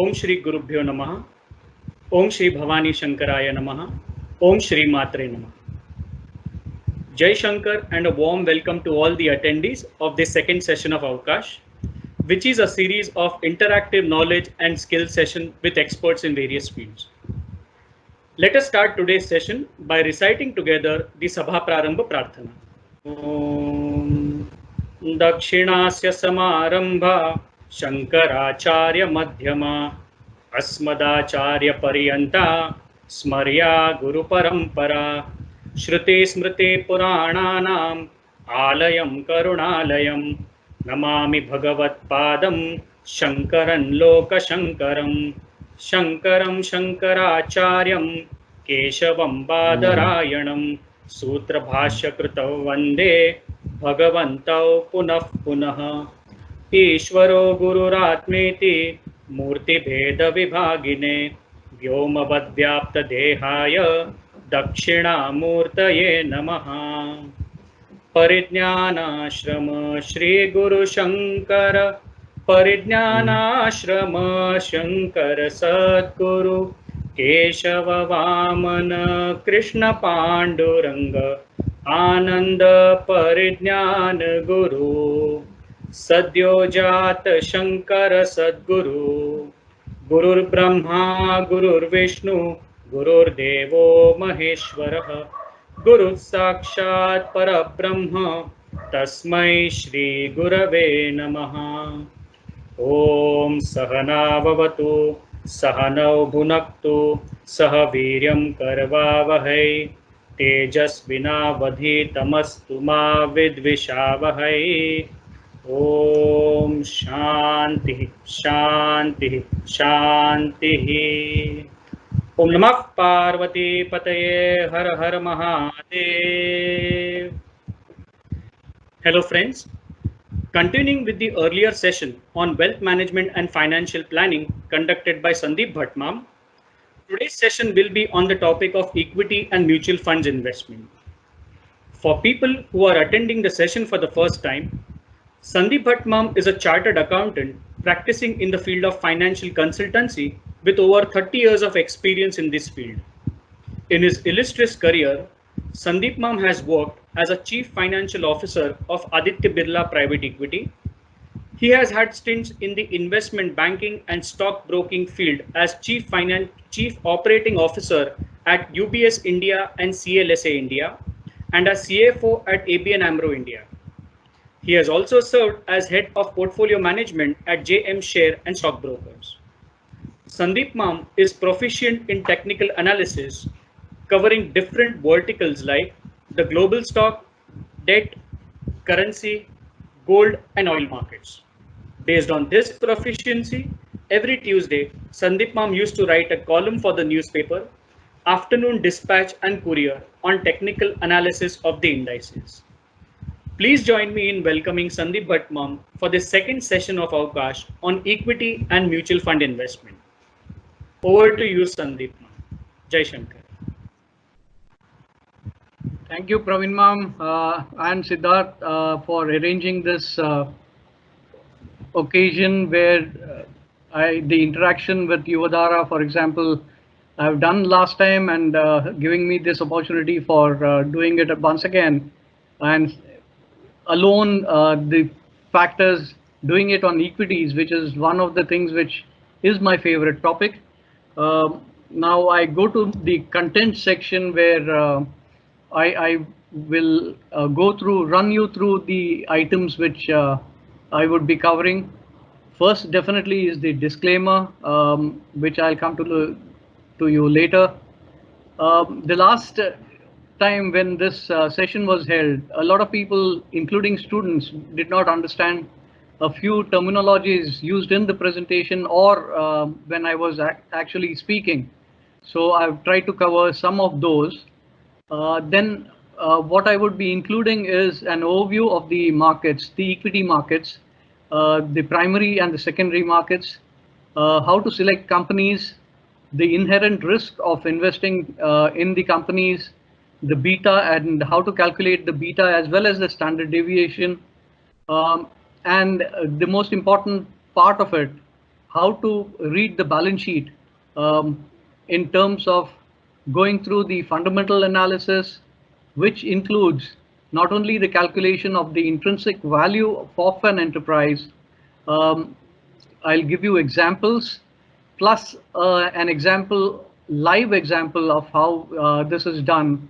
Om Shri Gurubhyo Namaha. Om Shri Bhavani Shankaraya Namaha. Om Shri Matre Namaha. Jai Shankar and a warm welcome to all the attendees of this second session of Avakash, which is a series of interactive knowledge and skill session with experts in various fields. Let us start today's session by reciting together the Sabha Prarambha Prarthana. Om Dakshinasya Samarambha Shankaracharya Madhyama Asmadacharya Pariyanta Smarya Guru Parampara Shruti Smriti Purananam Alayam Karunalayam Namami Bhagavat Padam Shankaran Loka Shankaram Shankaram Shankaracharyam Keshavam Badarayanam Sutra Bhashya Krutau Vande Bhagavantau Punah Punah Ishvaro Gururatmeti Murti Bheda Vibhagine Vyomavad Vyapta Dehaya Dakshina Murtaye Namaha Parijnanashrama Shri Guru Shankara Parijnanashrama Shankara Sadguru Keshava Vamana Krishna Panduranga Ananda Parijnana Guru Sadyo Jata Shankara Sadguru Gurur Brahma Gurur Vishnu Gurur Devo Maheshwara Guru Sakshat Parabrahma Tasmai Shri Gurave Namaha Om Sahana Vavatu Sahanau Bhunaktu Sahaviryam Karvavahai Tejasvina Vadhitamastu Ma Vidvishavahai Om Shanti Shanti Shanti Om Namah Parvati Pataye Har Har Mahadev. Hello friends, continuing with the earlier session on wealth management and financial planning conducted by Sandeep Bhat Bijoor, today's session will be on the topic of equity and mutual funds investment. For people who are attending the session for the first time, Sandeep Bhat Bijoor is a chartered accountant practicing in the field of financial consultancy with over 30 years of experience in this field. In his illustrious career, Sandeep Mam has worked as a Chief Financial Officer of Aditya Birla Private Equity. He has had stints in the investment banking and stock broking field as Chief Operating Officer at UBS India and CLSA India, and as CFO at ABN AMRO India. He has also served as Head of Portfolio Management at JM Share and Stockbrokers. Sandeep Mam is proficient in technical analysis, covering different verticals like the global stock, debt, currency, gold, and oil markets. Based on this proficiency, every Tuesday, Sandeep Mam used to write a column for the newspaper, Afternoon Dispatch and Courier on technical analysis of the indices. Please join me in welcoming Sandeep Bhat Bijoor for the second session of Avakash on equity and mutual fund investment. Over to you, Sandeep. Jai Shankar. Thank you, Praveen Ma'am and Siddharth for arranging this occasion where the interaction with Yuvadhara, for example, I've done last time, and giving me this opportunity for doing it once again. And alone, the factors doing it on equities, which is one of the things which is my favorite topic. Now I go to the content section where I will run you through the items which I would be covering. First, definitely is the disclaimer, which I'll come to you later. The last time when this session was held, a lot of people, including students, did not understand a few terminologies used in the presentation or when I was actually speaking. So I've tried to cover some of those. Then what I would be including is an overview of the markets, the equity markets, the primary and the secondary markets, how to select companies, the inherent risk of investing in the companies, the beta and how to calculate the beta as well as the standard deviation, and the most important part of it, how to read the balance sheet in terms of going through the fundamental analysis, which includes not only the calculation of the intrinsic value of an enterprise. um, I'll give you examples, plus an example, live example of how this is done,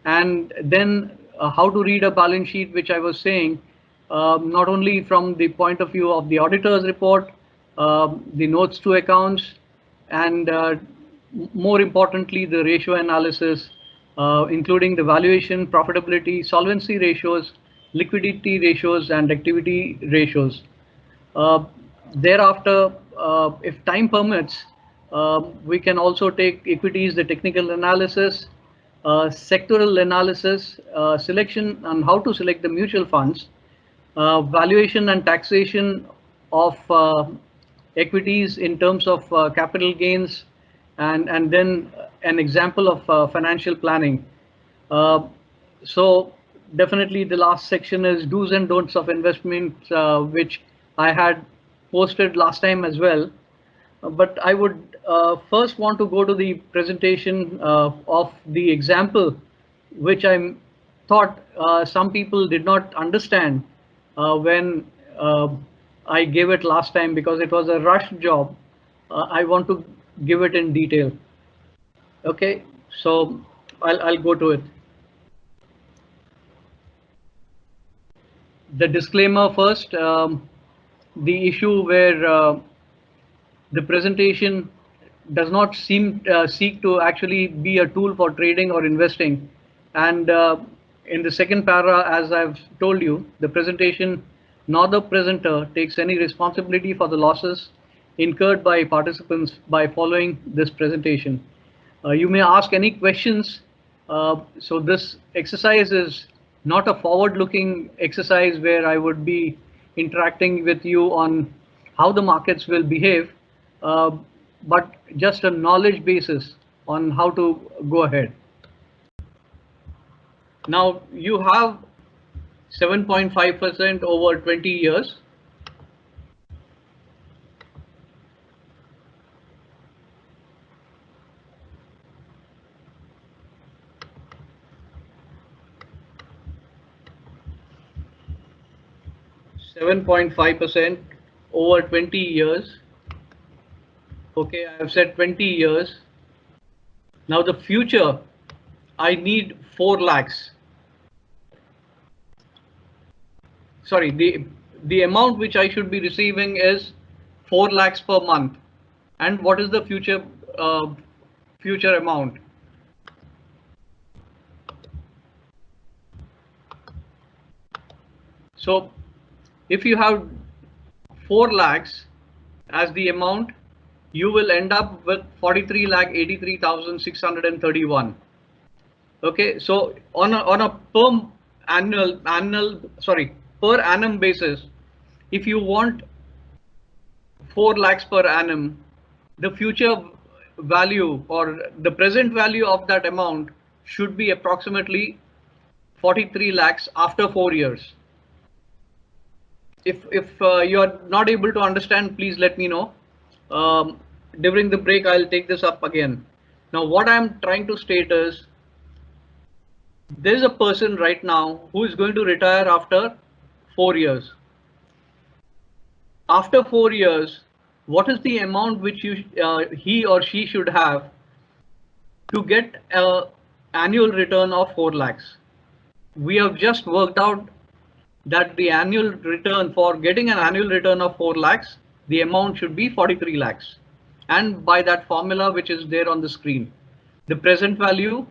and then how to read a balance sheet, which I was saying, not only from the point of view of the auditor's report, the notes to accounts, and more importantly, the ratio analysis, including the valuation, profitability, solvency ratios, liquidity ratios, and activity ratios. Uh, Thereafter, if time permits, we can also take equities, the technical analysis, sectoral analysis, selection and how to select the mutual funds, valuation and taxation of equities in terms of capital gains, and then an example of financial planning. Uh, so definitely the last section is do's and don'ts of investment, which I had posted last time as well. But I would first want to go to the presentation of the example, which I thought some people did not understand when I gave it last time, because it was a rush job. I want to give it in detail. Okay, so I'll go to it. The disclaimer first. The issue where the presentation does not seek to actually be a tool for trading or investing. And in the second para, as I've told you, the presentation nor the presenter takes any responsibility for the losses incurred by participants by following this presentation. You may ask any questions. So this exercise is not a forward-looking exercise where I would be interacting with you on how the markets will behave, uh, but just a knowledge basis on how to go ahead. Now you have 7.5% over 20 years. Seven 7.5% over 20 years. Okay, I have said 20 years. Now the future, I need 4 lakhs. Sorry, the amount which I should be receiving is 4 lakhs per month. And what is the future amount? So if you have 4 lakhs as the amount, you will end up with 43 lakh 83,631. Okay, so on a per annum basis, if you want 4 lakhs per annum, the future value or the present value of that amount should be approximately 43 lakhs after 4 years. If you are not able to understand, please let me know. During the break, I'll take this up again. Now, what I'm trying to state is, there's a person right now who is going to retire after 4 years. After 4 years, what is the amount which he or she should have to get an annual return of 4 lakhs? We have just worked out that the annual return, for getting an annual return of 4 lakhs, the amount should be 43 lakhs. And by that formula, which is there on the screen, the present value,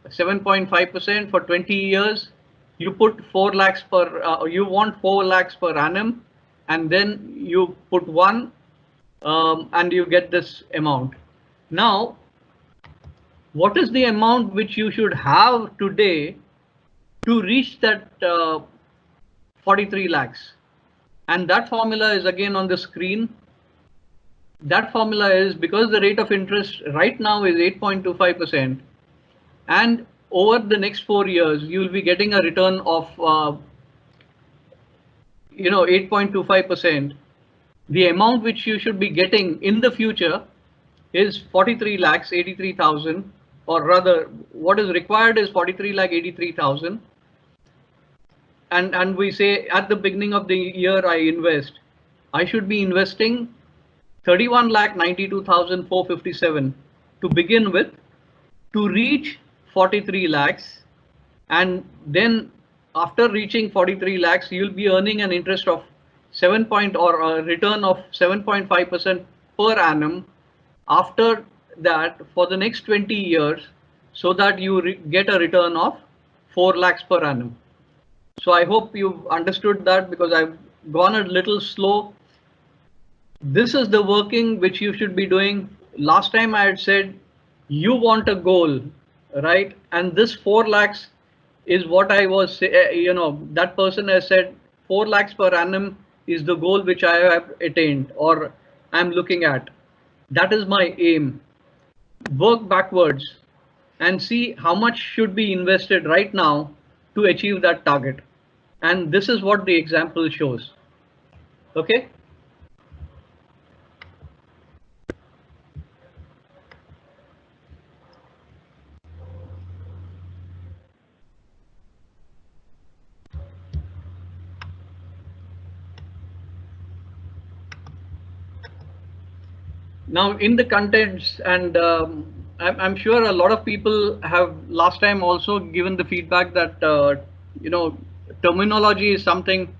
7.5% for 20 years, you put 4 lakhs per, you want 4 lakhs per annum, and then you put 1, and you get this amount. Now, what is the amount which you should have today to reach that 43 lakhs? And that formula is again on the screen. That formula is, because the rate of interest right now is 8.25%, and over the next 4 years, you will be getting a return of 8.25%. the amount which you should be getting in the future is 43 lakhs 83,000, or rather what is required is 43 lakh 83,000. And we say at the beginning of the year I should be investing 31 lakh 92,457 to begin with, to reach 43 lakhs. And then after reaching 43 lakhs, you'll be earning an interest of 7 point, or a return of 7.5% per annum after that for the next 20 years, so that you get a return of 4 lakhs per annum. So I hope you've understood that, because I've gone a little slow. This is the working which you should be doing. Last time I had said you want a goal, right? And this 4 lakhs is what I was, that person has said 4 lakhs per annum is the goal which I have attained or I'm looking at. That is my aim. Work backwards and see how much should be invested right now to achieve that target. And this is what the example shows. Okay. Now in the contents, and I'm sure a lot of people have last time also given the feedback that terminology is something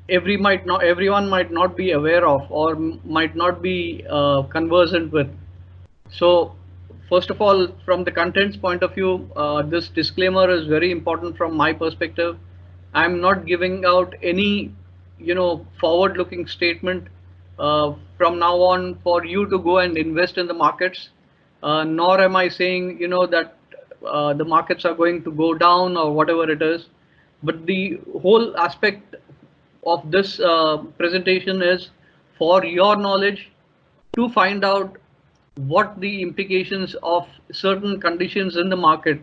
everyone might not be aware of, or might not be conversant with. So first of all, from the contents point of view, this disclaimer is very important from my perspective. I'm not giving out any, forward-looking statement from now on for you to go and invest in the markets. Nor am I saying, that the markets are going to go down or whatever it is. But the whole aspect of this presentation is for your knowledge, to find out what the implications of certain conditions in the market,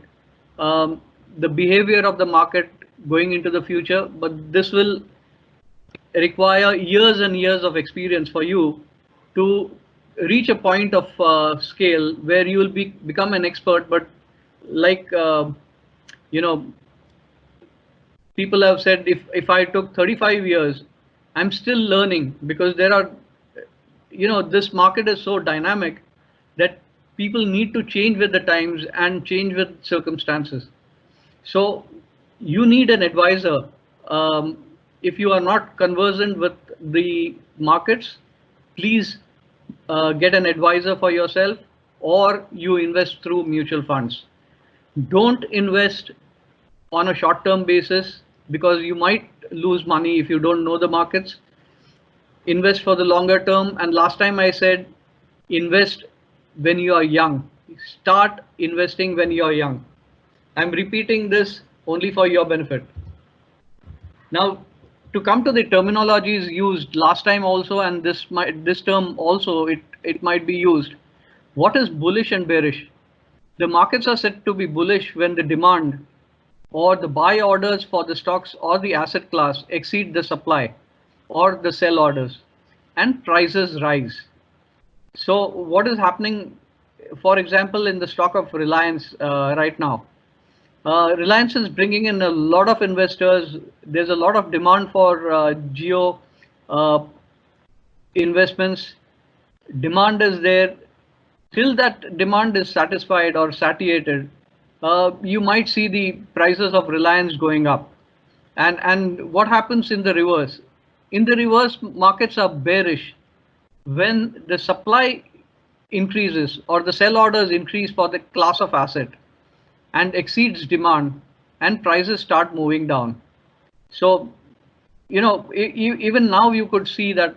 the behavior of the market going into the future. But this will require years and years of experience for you to reach a point of scale where you will become an expert. But like, people have said, if I took 35 years, I'm still learning, because there are, this market is so dynamic that people need to change with the times and change with circumstances. So you need an advisor. If you are not conversant with the markets, please get an advisor for yourself, or you invest through mutual funds. Don't invest on a short-term basis, because you might lose money if you don't know the markets. Invest for the longer term. And last time I said, invest when you are young. Start investing when you are young. I'm repeating this only for your benefit. Now, to come to the terminologies used last time also, and this term also, it might be used. What is bullish and bearish? The markets are said to be bullish when the demand or the buy orders for the stocks or the asset class exceed the supply or the sell orders, and prices rise. So what is happening, for example, in the stock of Reliance right now? Reliance is bringing in a lot of investors. There's a lot of demand for geo investments. Demand is there. Till that demand is satisfied or satiated, you might see the prices of Reliance going up. And what happens in the reverse? In the reverse, markets are bearish when the supply increases or the sell orders increase for the class of asset and exceeds demand, and prices start moving down. So, even now you could see that.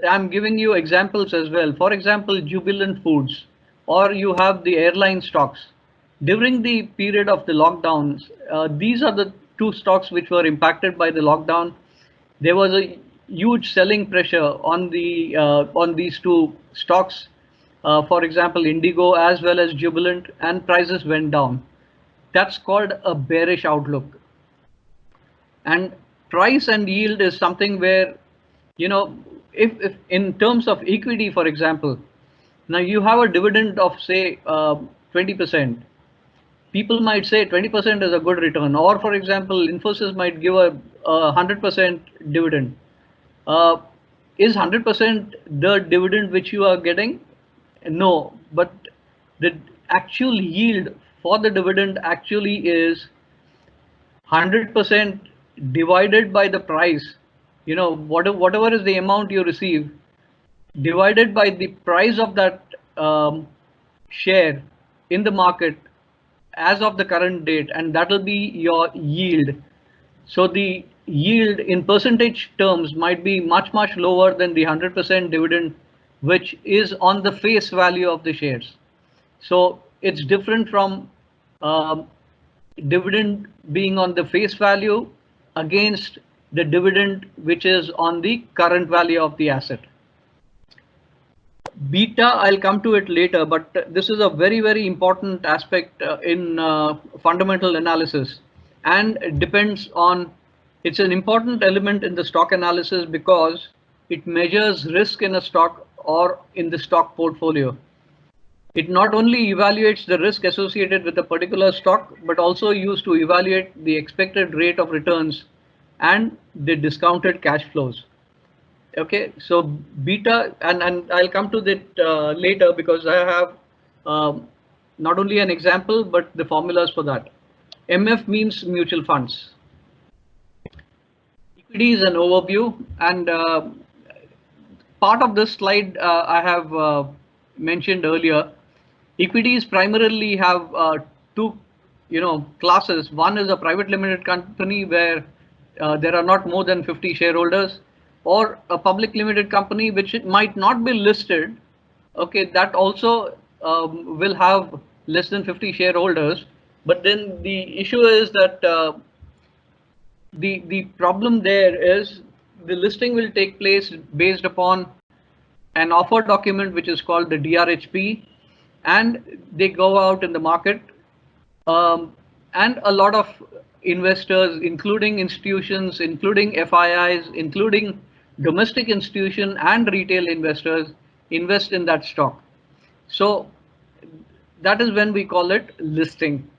I'm giving you examples as well. For example, Jubilant Foods, or you have the airline stocks. During the period of the lockdowns, these are the two stocks which were impacted by the lockdown. There was a huge selling pressure on these two stocks. For example, Indigo as well as Jubilant, and prices went down. That's called a bearish outlook. And price and yield is something where you know, if in terms of equity, for example, now you have a dividend of say 20%. People might say 20% is a good return, or for example, Infosys might give a 100% dividend. Uh, is 100% the dividend which you are getting? No, but the actual yield for the dividend actually is 100% divided by the price. You know, whatever is the amount you receive, divided by the price of that share in the market as of the current date, and that will be your yield. So the yield in percentage terms might be much, much lower than the 100% dividend, which is on the face value of the shares. So it's different from um, dividend being on the face value against the dividend which is on the current value of the asset. Beta, I'll come to it later, but this is a very, very important aspect in fundamental analysis, and it depends on, it's an important element in the stock analysis because it measures risk in a stock or in the stock portfolio. It not only evaluates the risk associated with a particular stock, but also used to evaluate the expected rate of returns and the discounted cash flows. Okay, so beta, and I'll come to that later because I have not only an example but the formulas for that. MF means mutual funds. Equity is an overview, and part of this slide I have mentioned earlier. Equities primarily have two, classes. One is a private limited company where there are not more than 50 shareholders, or a public limited company which it might not be listed. Okay, that also will have less than 50 shareholders. But then the issue is that the problem there is the listing will take place based upon an offer document which is called the DRHP, and they go out in the market, and a lot of investors, including institutions, including FIIs, including domestic institution and retail investors, invest in that stock. So that is when we call it listing.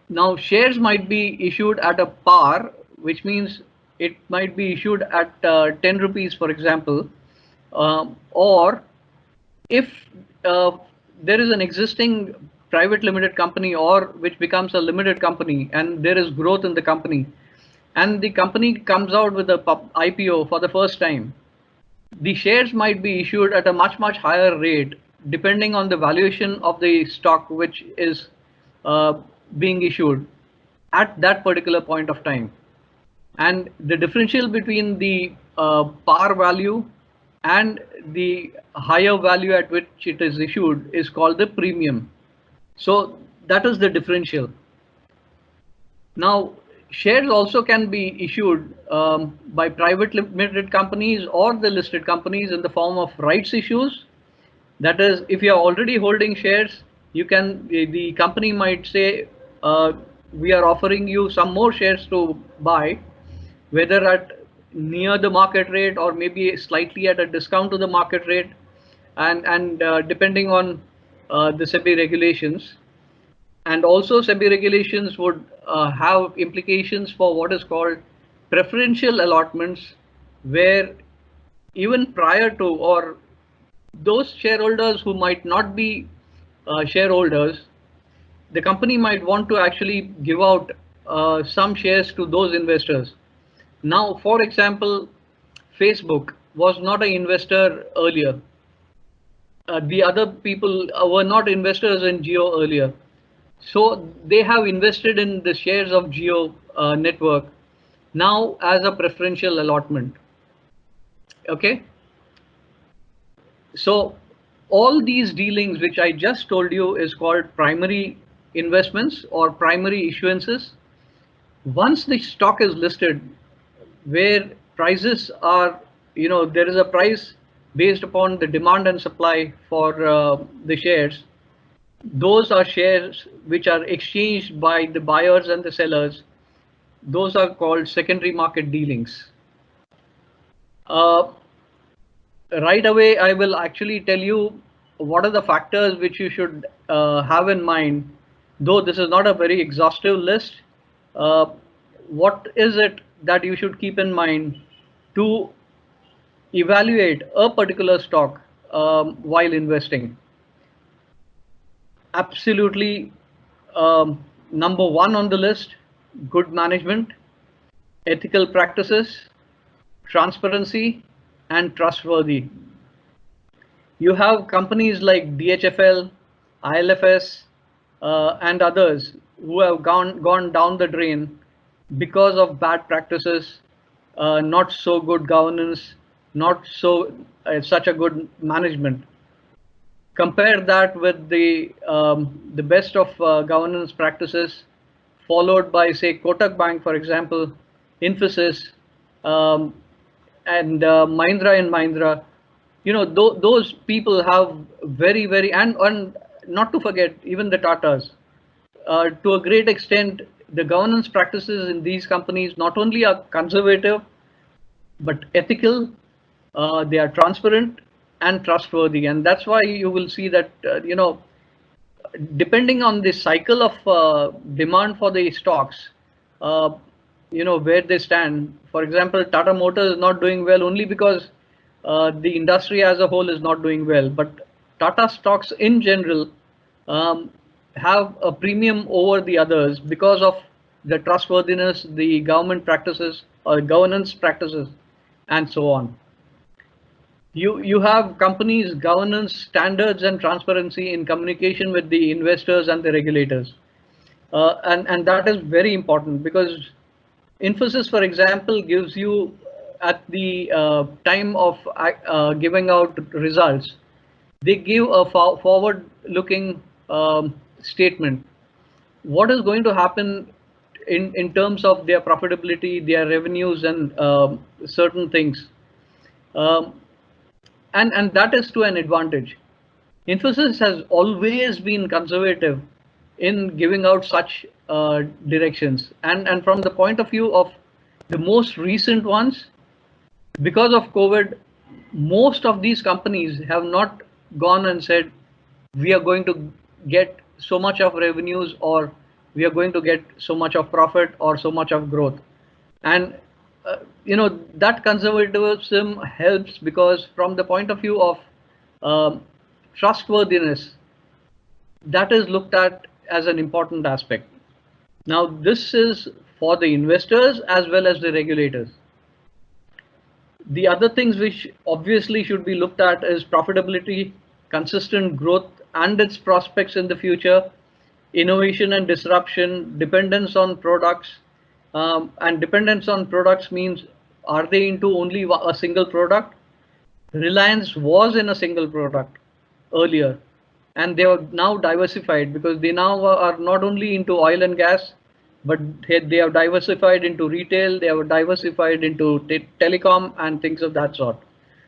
Now shares might be issued at a par, which means it might be issued at 10 rupees, for example, or if there is an existing private limited company or which becomes a limited company and there is growth in the company, and the company comes out with a IPO for the first time, the shares might be issued at a much, much higher rate depending on the valuation of the stock which is being issued at that particular point of time. And the differential between the par value and the higher value at which it is issued is called the premium. So that is the differential. Now, shares also can be issued by private limited companies or the listed companies in the form of rights issues. That is, if you are already holding shares, you can, the company might say, we are offering you some more shares to buy, whether at near the market rate or maybe slightly at a discount to the market rate, and depending on the SEBI regulations. And also SEBI regulations would have implications for what is called preferential allotments, where even prior to, or those shareholders who might not be shareholders, the company might want to actually give out some shares to those investors. Now, for example, Facebook was not an investor earlier. The other people were not investors in Geo earlier. So they have invested in the shares of Geo network now as a preferential allotment. Okay. So all these dealings which I just told you is called primary investments or primary issuances. Once the stock is listed, where prices are, there is a price based upon the demand and supply for the shares. Those are shares which are exchanged by the buyers and the sellers. Those are called secondary market dealings. Uh, right away, I will actually tell you what are the factors which you should have in mind. Though this is not a very exhaustive list, uh, what is it that you should keep in mind to evaluate a particular stock while investing? Absolutely, number one on the list: good management, ethical practices, transparency, and trustworthy. You have companies like DHFL, ILFS, and others who have gone down the drain because of bad practices, not so good governance, not so such a good management. Compare that with the best of governance practices, followed by, say, Kotak Bank, for example, Infosys, um, and Mahindra and Mahindra. You know, those people have very, and not to forget even the Tatas. To a great extent, the governance practices in these companies not only are conservative but ethical. They are transparent and trustworthy, and that's why you will see that depending on the cycle of demand for the stocks, uh, where they stand. For example, Tata Motors is not doing well only because the industry as a whole is not doing well, but Tata stocks in general um, have a premium over the others because of the trustworthiness, the government practices or governance practices, and so on. You have companies governance standards and transparency in communication with the investors and the regulators, and that is very important because Infosys, for example, gives you at the time of giving out results, they give a forward looking statement. What is going to happen in terms of their profitability, their revenues, and certain things. Um, and that is to an advantage. Infosys has always been conservative in giving out such directions, and from the point of view of the most recent ones, because of COVID, most of these companies have not gone and said we are going to get so much of revenues, or we are going to get so much of profit or so much of growth. And that conservatism helps because from the point of view of um, trustworthiness, that is looked at as an important aspect. Now, this is for the investors as well as the regulators. The other things which obviously should be looked at is profitability, consistent growth and its prospects in the future, innovation and disruption, dependence on products. And dependence on products means, are they into only a single product? Reliance was in a single product earlier, and they are now diversified because they now are not only into oil and gas, but they have diversified into retail, they have diversified into telecom and things of that sort.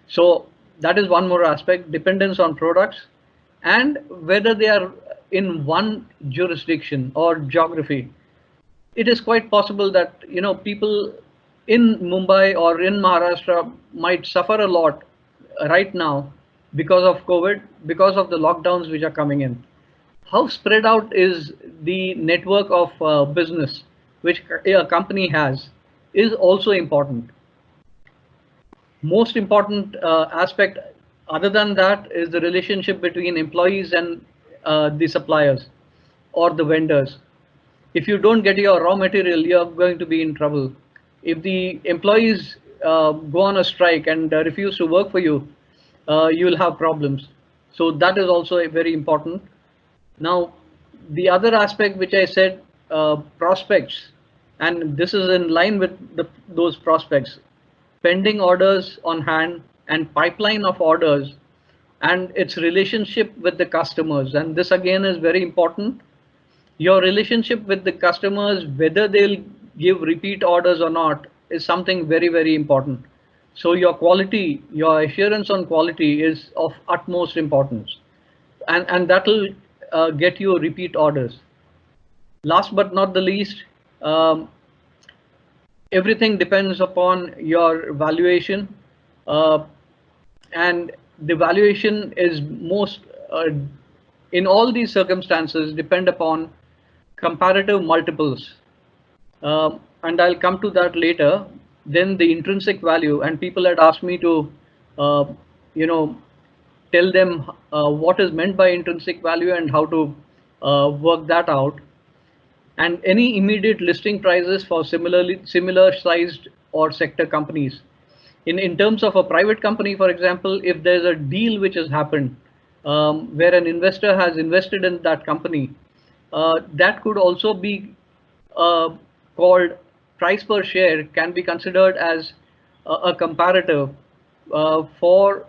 So that is one more aspect: dependence on products, and whether they are in one jurisdiction or geography. It is quite possible that people in Mumbai or in Maharashtra might suffer a lot right now because of COVID, because of the lockdowns which are coming in. How spread out is the network of business which a company has is also important. Most important aspect other than that is the relationship between employees and the suppliers or the vendors. If you don't get your raw material, you're going to be in trouble. If the employees go on a strike and refuse to work for you, you'll have problems. So that is also very important. Now, the other aspect which I said, prospects, and this is in line with those prospects: pending orders on hand and pipeline of orders, and its relationship with the customers. And this again is very important. Your relationship with the customers, whether they'll give repeat orders or not, is something very important. So your quality, your assurance on quality is of utmost importance, and that will get you repeat orders. Last but not the least, um, everything depends upon your valuation. uh, and the valuation is most in all these circumstances depend upon comparative multiples. And I'll come to that later. Then the intrinsic value, and people had asked me to, uh, you know, tell them what is meant by intrinsic value and how to work that out. And any immediate listing prices for similar sized or sector companies. In terms of a private company, for example, if there's a deal which has happened where an investor has invested in that company, that could also be uh, called price per share, can be considered as a comparative for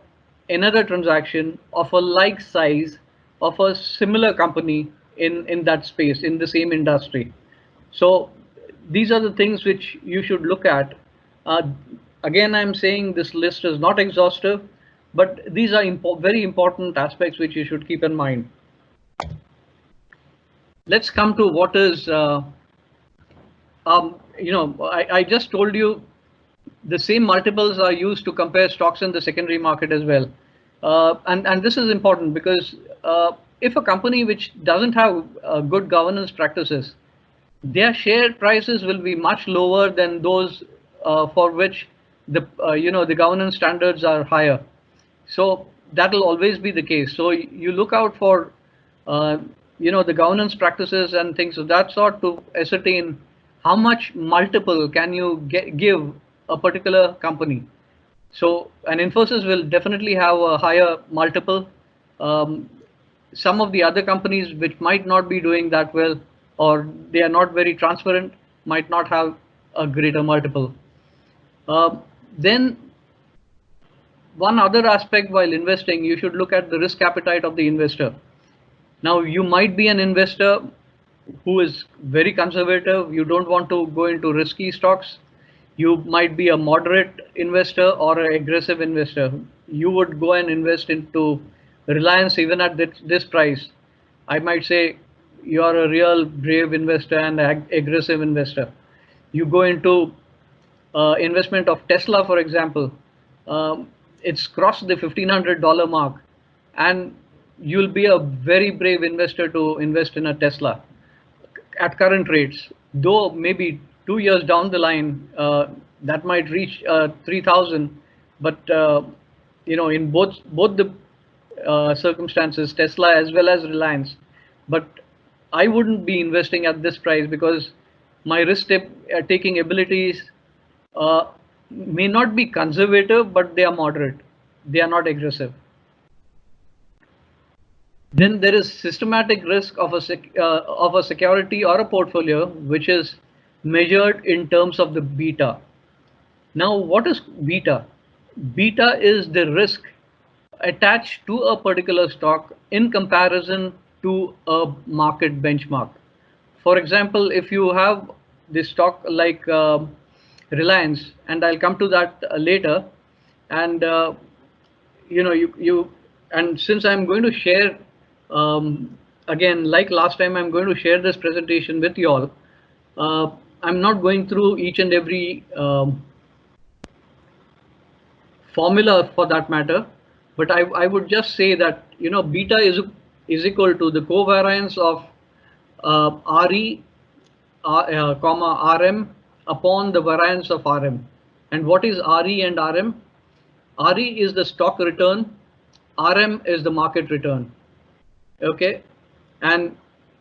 another transaction of a like size of a similar company in that space, in the same industry. So these are the things which you should look at. Uh, Again, I'm saying this list is not exhaustive, but these are very important aspects which you should keep in mind. Let's come to what is, I just told you the same multiples are used to compare stocks in the secondary market as well. And this is important because if a company which doesn't have good governance practices, their share prices will be much lower than those for which the governance standards are higher. So that will always be the case. So you look out for uh, the governance practices and things of that sort to ascertain how much multiple can you give a particular company. So an Infosys will definitely have a higher multiple. Um, some of the other companies which might not be doing that well, or they are not very transparent, might not have a greater multiple. Uh, then one other aspect while investing, you should look at the risk appetite of the investor. Now, you might be an investor who is very conservative. You don't want to go into risky stocks. You might be a moderate investor or an aggressive investor. You would go and invest into Reliance even at this price. I might say you are a real brave investor and aggressive investor. You go into investment of Tesla, for example, it's crossed the $1,500 mark, and you'll be a very brave investor to invest in a Tesla at current rates. Though maybe 2 years down the line, that might reach 3,000, but in both the circumstances, Tesla as well as Reliance. But I wouldn't be investing at this price because my risk taking abilities uh, may not be conservative, but they are moderate. They are not aggressive. Then there is systematic risk of a security or a portfolio, which is measured in terms of the beta. Now, what is beta? Beta is the risk attached to a particular stock in comparison to a market benchmark. For example, if you have this stock like Reliance, and I'll come to that later, and you and since I'm going to share again, like last time, I'm going to share this presentation with you all. I'm not going through each and every formula for that matter, but I would just say that beta is equal to the covariance of RE comma RM upon the variance of RM. And what is RE and RM? RE is the stock return, RM is the market return. Okay, and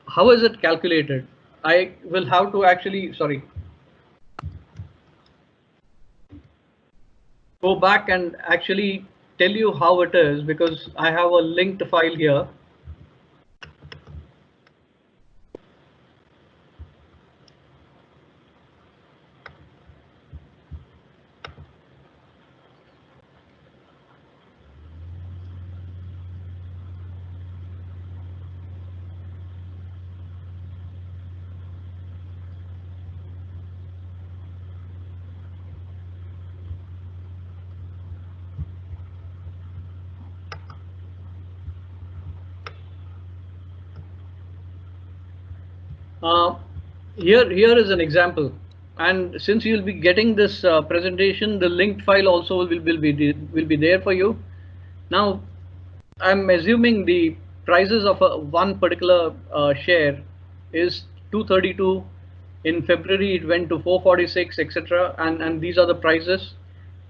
how is it calculated? I will have to actually, sorry, go back and actually tell you how it is, because I have a linked file here. Uh, here is an example. And since you'll be getting this presentation, the linked file also will be there for you. Now, I'm assuming the prices of one particular share is 232. In February, it went to 446, etc. And these are the prices.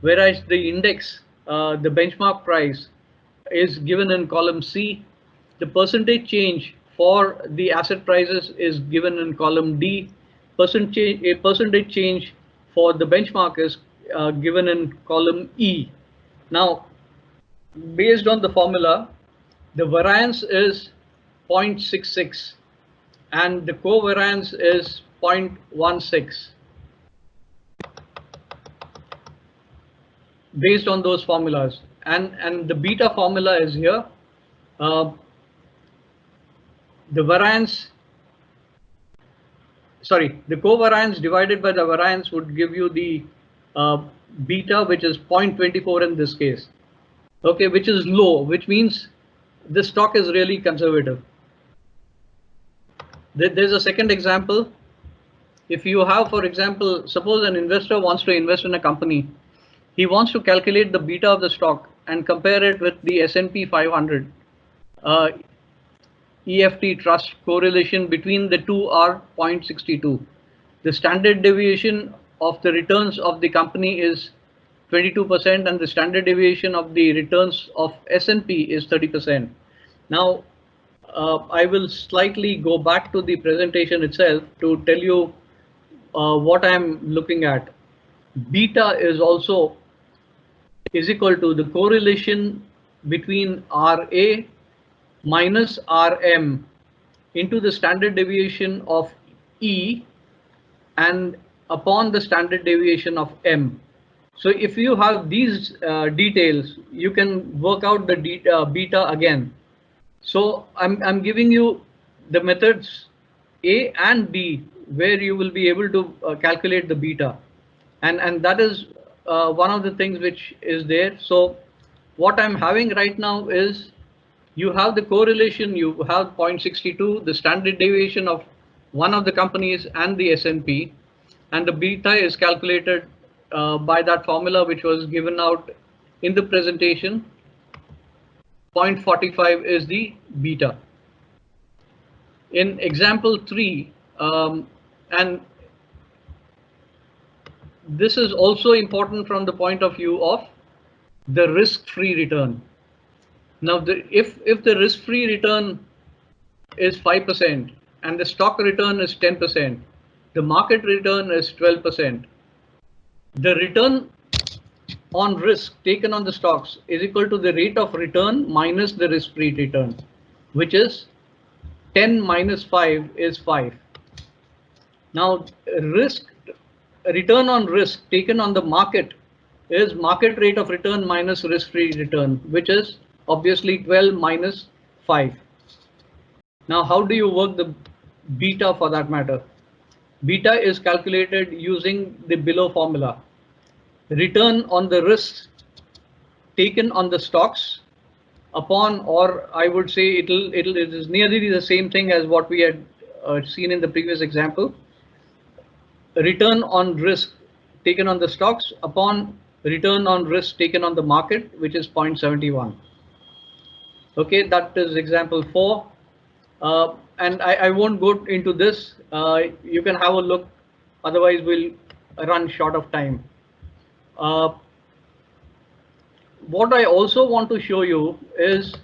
Whereas the index, the benchmark price, is given in column C. The percentage change for the asset prices is given in column D. A percentage change for the benchmark is given in column E. Now, based on the formula, the variance is 0.66 and the covariance is 0.16 based on those formulas. And the beta formula is here. The variance, sorry, the covariance divided by the variance would give you the beta, which is 0.24 in this case. Okay, which is low, which means the stock is really conservative. There's a second example. If you have, for example, suppose an investor wants to invest in a company, he wants to calculate the beta of the stock and compare it with the S&P 500. EFT trust correlation between the two are 0.62. The standard deviation of the returns of the company is 22% and the standard deviation of the returns of S&P is 30%. Now, I will slightly go back to the presentation itself to tell you what I'm looking at. Beta is equal to the correlation between RA minus RM into the standard deviation of E and upon the standard deviation of M. So if you have these details, you can work out the beta again. So I'm giving you the methods A and B where you will be able to calculate the beta, and that is one of the things which is there. So what I'm having right now is you have the correlation, you have 0.62, the standard deviation of one of the companies and the S&P, and the beta is calculated by that formula which was given out in the presentation. 0.45 is the beta. In example 3, and this is also important from the point of view of the risk-free return. Now, if the risk-free return is 5% and the stock return is 10%, the market return is 12%. The return on risk taken on the stocks is equal to the rate of return minus the risk-free return, which is 10 minus 5 is 5. Now, return on risk taken on the market is market rate of return minus risk-free return, which is obviously 12 minus 5. Now, how do you work the beta for that matter? Beta is calculated using the below formula. Return on the risks taken on the stocks upon, or I would say it is nearly the same thing as what we had seen in the previous example. Return on risk taken on the stocks upon return on risk taken on the market, which is 0.71. Okay, that is example 4. And I won't go into this. You can have a look. Otherwise, we'll run short of time. What I also want to show you is,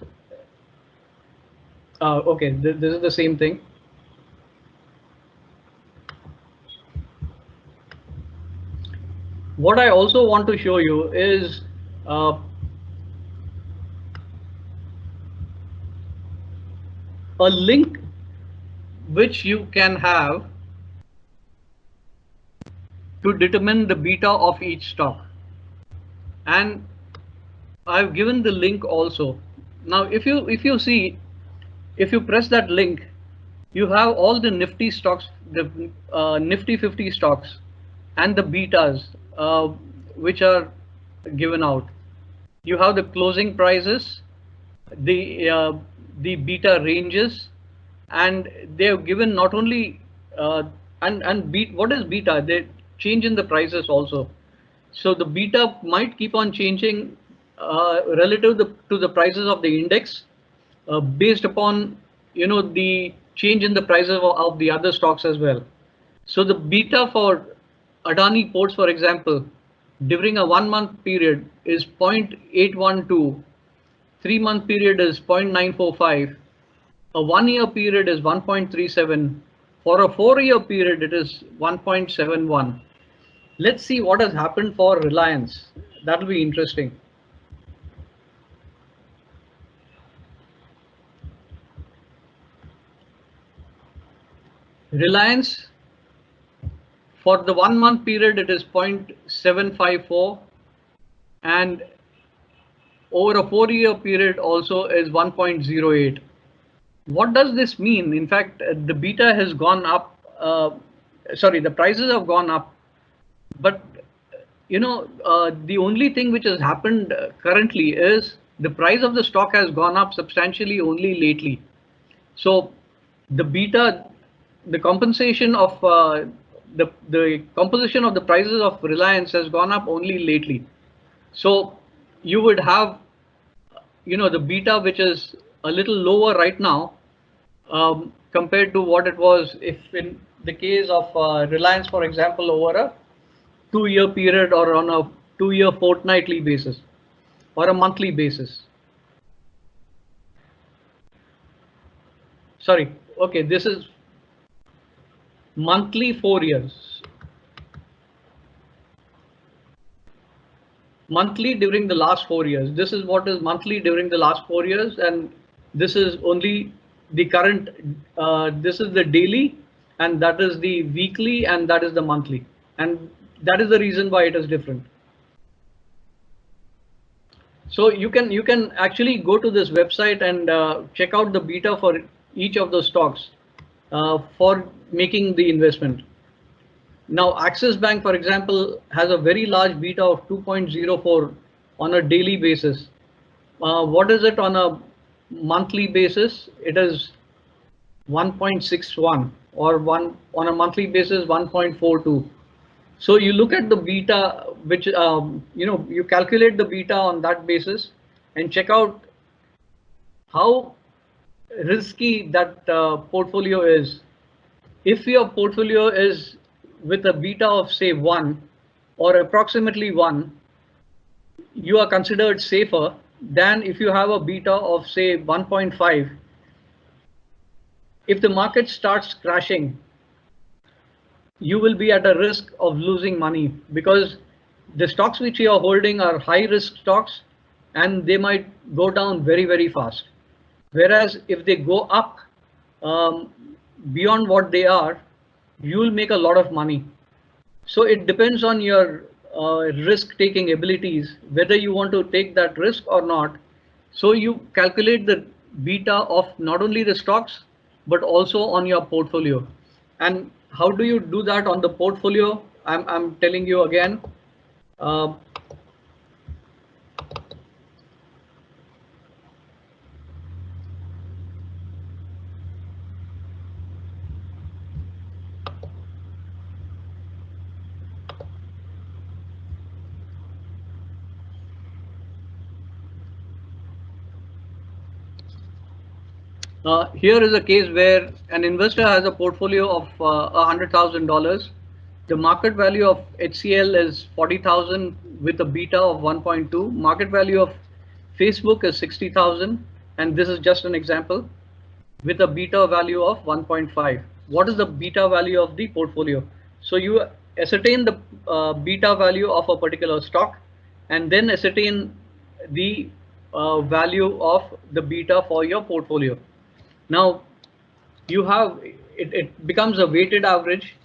okay, this is the same thing. What I also want to show you is a link which you can have to determine the beta of each stock. And I've given the link also. Now, if you see, if you press that link, you have all the Nifty stocks, the Nifty 50 stocks, and the betas which are given out. You have the closing prices, the beta ranges, and they have given not only what is beta? change in the prices also. So the beta might keep on changing relative to the prices of the index based upon the change in the prices of the other stocks as well. So the beta for Adani Ports, for example, during a 1 month period is 0.812, 3 month period is 0.945, a 1 year period is 1.37, for a 4 year period it is 1.71. Let's see what has happened for Reliance. That will be interesting. Reliance, for the 1 month period it is 0.754, and over a 4 year period also is 1.08. What does this mean? In fact, the beta has gone up. The prices have gone up, but the only thing which has happened currently is the price of the stock has gone up substantially only lately. So the beta, the compensation of the composition of the prices of Reliance has gone up only lately. So you would have the beta which is a little lower right now compared to what it was if in the case of Reliance, for example, over a 2 year period or on a 2 year fortnightly basis or a monthly basis. Sorry, okay, this is monthly 4 years. Monthly during the last 4 years. This is what is monthly during the last 4 years, and this is only the current. This is the daily, and that is the weekly, and that is the monthly, and that is the reason why it is different. So you can actually go to this website and check out the beta for each of the stocks for making the investment. Now, Axis Bank, for example, has a very large beta of 2.04 on a daily basis. What is it on a monthly basis? It is 1.61, or on a monthly basis 1.42. So you look at the beta, which you calculate the beta on that basis and check out how risky that portfolio is. If your portfolio is with a beta of say 1 or approximately 1, you are considered safer than if you have a beta of say 1.5. If the market starts crashing, you will be at a risk of losing money, because the stocks which you are holding are high risk stocks and they might go down very, very fast. Whereas if they go up beyond what they are, you will make a lot of money. So it depends on your risk taking abilities, whether you want to take that risk or not. So you calculate the beta of not only the stocks, but also on your portfolio. And how do you do that on the portfolio? I'm telling you again. Here is a case where an investor has a portfolio of $100,000. The market value of HCL is 40,000 with a beta of 1.2. Market value of Facebook is 60,000, and this is just an example, with a beta value of 1.5. What is the beta value of the portfolio? So you ascertain the beta value of a particular stock, and then ascertain the value of the beta for your portfolio. Now you have it becomes a weighted average.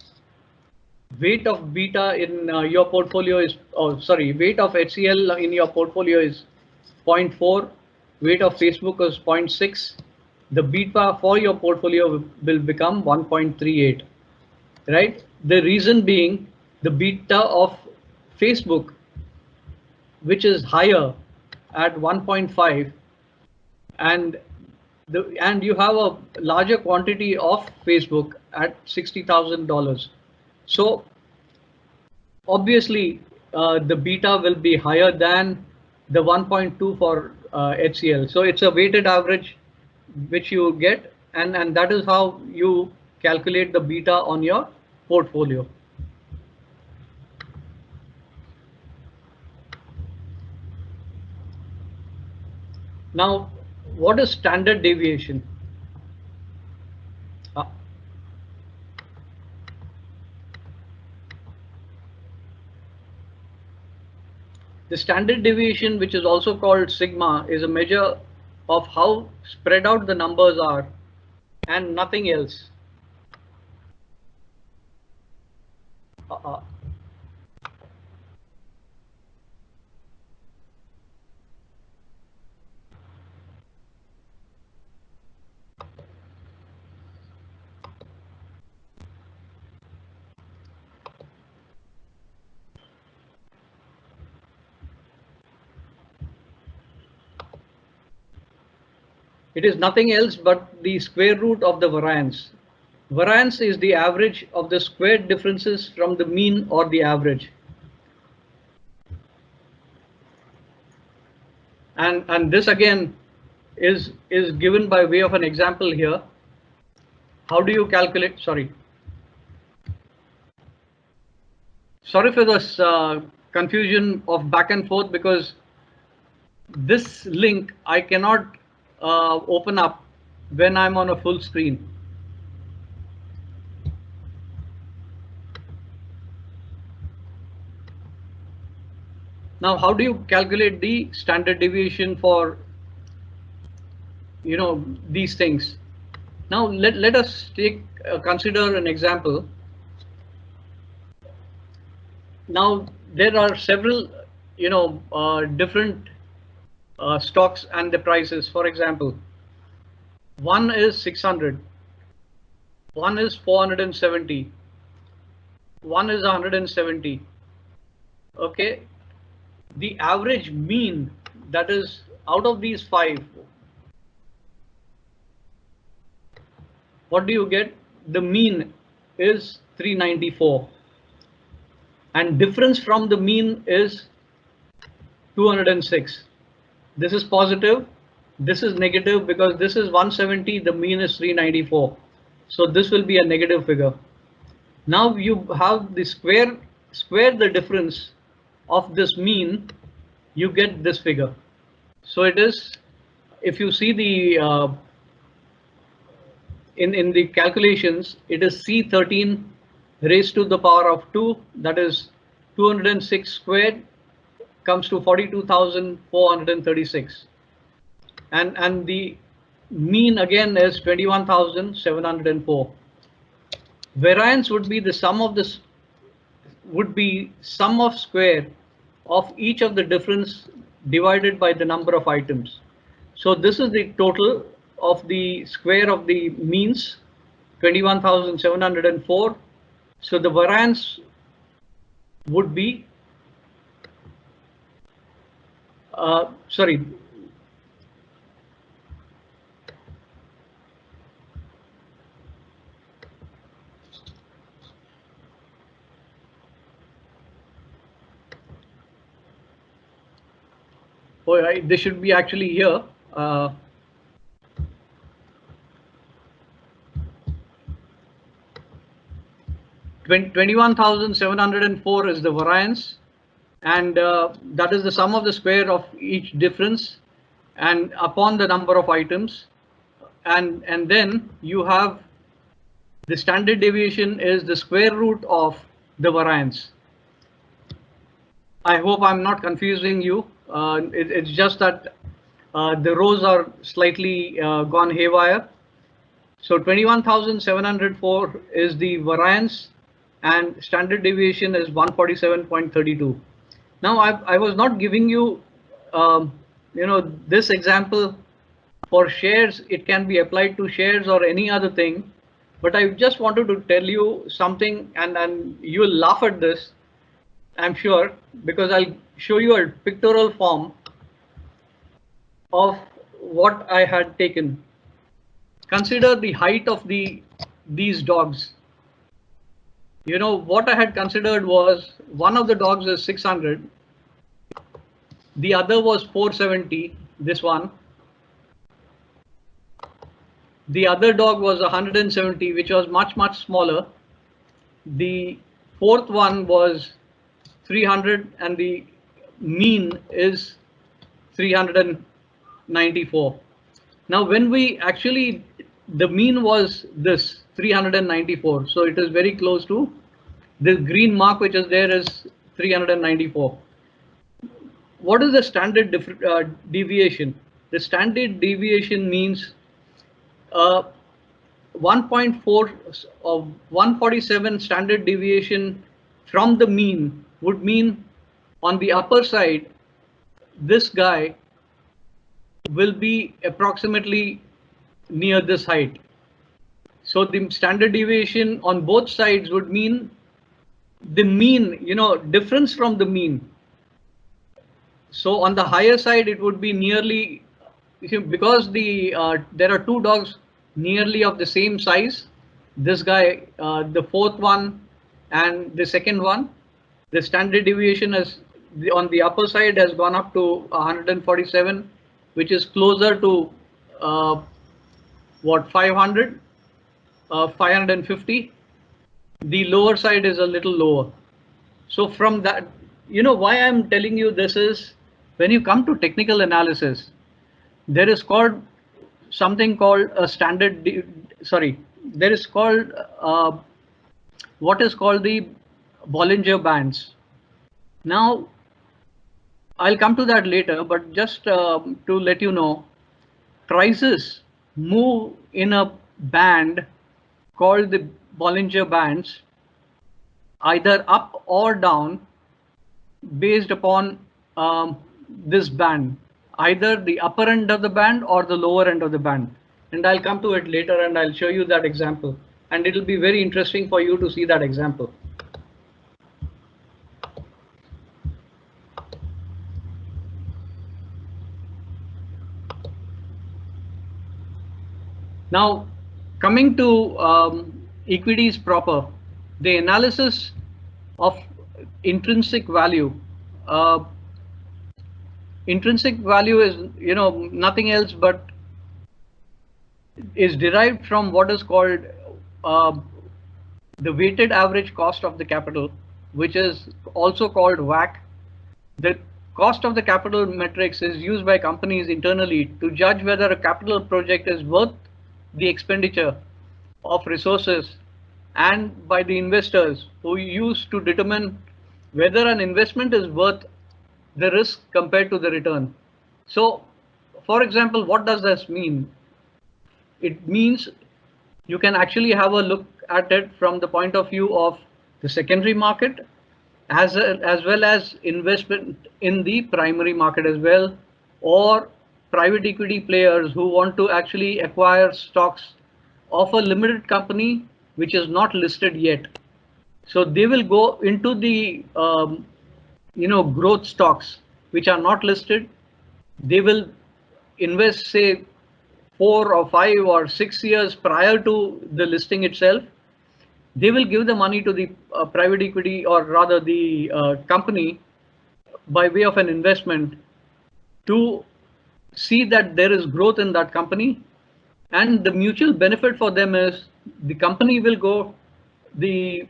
Weight of beta in your portfolio is, weight of HCL in your portfolio is 0.4. Weight of Facebook is 0.6. The beta for your portfolio will become 1.38, right? The reason being the beta of Facebook, which is higher at 1.5, and you have a larger quantity of Facebook at $60,000. So obviously the beta will be higher than the 1.2 for HCL. So it's a weighted average which you get, and that is how you calculate the beta on your portfolio. Now, what is standard deviation? Uh, the standard deviation, which is also called sigma, is a measure of how spread out the numbers are and nothing else. Uh, uh, it is nothing else but the square root of the variance. Variance is the average of the squared differences from the mean or the average. And this again is given by way of an example here. How do you calculate? Sorry for this confusion of back and forth, because this link I cannot open up when I'm on a full screen. Now, how do you calculate the standard deviation for these things? Now let us take consider an example. Now there are several different stocks and the prices. For example, one is 600, one is 470, one is 170. Okay, the average mean, that is out of these five, what do you get? The mean is 394, and difference from the mean is 206. This is positive, this is negative, because this is 170, the mean is 394. So this will be a negative figure. Now you have the square the difference of this mean, you get this figure. So it is, if you see the in the calculations, it is C13 raised to the power of 2, that is 206 squared comes to 42,436, and the mean again is 21,704. Variance would be the sum of this, would be sum of square of each of the difference divided by the number of items. So this is the total of the square of the means, 21,704. So the variance would be sorry, this should be actually here. 21,704 is the variance, and that is the sum of the square of each difference and upon the number of items, and then you have the standard deviation is the square root of the variance. I hope I'm not confusing you. It's just that the rows are slightly gone haywire. So 21,704 is the variance, and standard deviation is 147.32. Now I was not giving you this example for shares. It can be applied to shares or any other thing, but I just wanted to tell you something, and you will laugh at this, I'm sure, because I'll show you a pictorial form of what I had taken. Consider the height of these dogs. what I had considered was one of the dogs is 600, the other was 470, this one. The other dog was 170, which was much, much smaller. The fourth one was 300, and the mean is 394. Now, when we actually, the mean was this 394. So it is very close to the green mark, which is there is 394. What is the standard deviation? The standard deviation means 1.4 of 147 standard deviation from the mean would mean on the upper side, this guy will be approximately near this height. So the standard deviation on both sides would mean the mean, difference from the mean. So on the higher side, it would be nearly, because there are two dogs nearly of the same size. This guy, the fourth one and the second one, the standard deviation is on the upper side has gone up to 147, which is closer to what 500, 550. The lower side is a little lower. So from that, why I'm telling you this is when you come to technical analysis, there is called something called a standard. There is called what is called the Bollinger Bands. Now, I'll come to that later, but just to let you know, prices move in a band called the Bollinger Bands, either up or down based upon this band, either the upper end of the band or the lower end of the band. And I'll come to it later and I'll show you that example. And it'll be very interesting for you to see that example. Now, coming to equities proper, the analysis of intrinsic value. Intrinsic value is, nothing else but is derived from what is called the weighted average cost of the capital, which is also called WACC. The cost of the capital metrics is used by companies internally to judge whether a capital project is worth the expenditure of resources, and by the investors who use to determine whether an investment is worth the risk compared to the return. So, for example, what does this mean? It means you can actually have a look at it from the point of view of the secondary market as well as investment in the primary market as well, or private equity players who want to actually acquire stocks of a limited company which is not listed yet. So they will go into the growth stocks which are not listed. They will invest, say, 4 or 5 or 6 years prior to the listing itself. They will give the money to the private equity, or rather the company, by way of an investment to see that there is growth in that company. And the mutual benefit for them is the company will go, the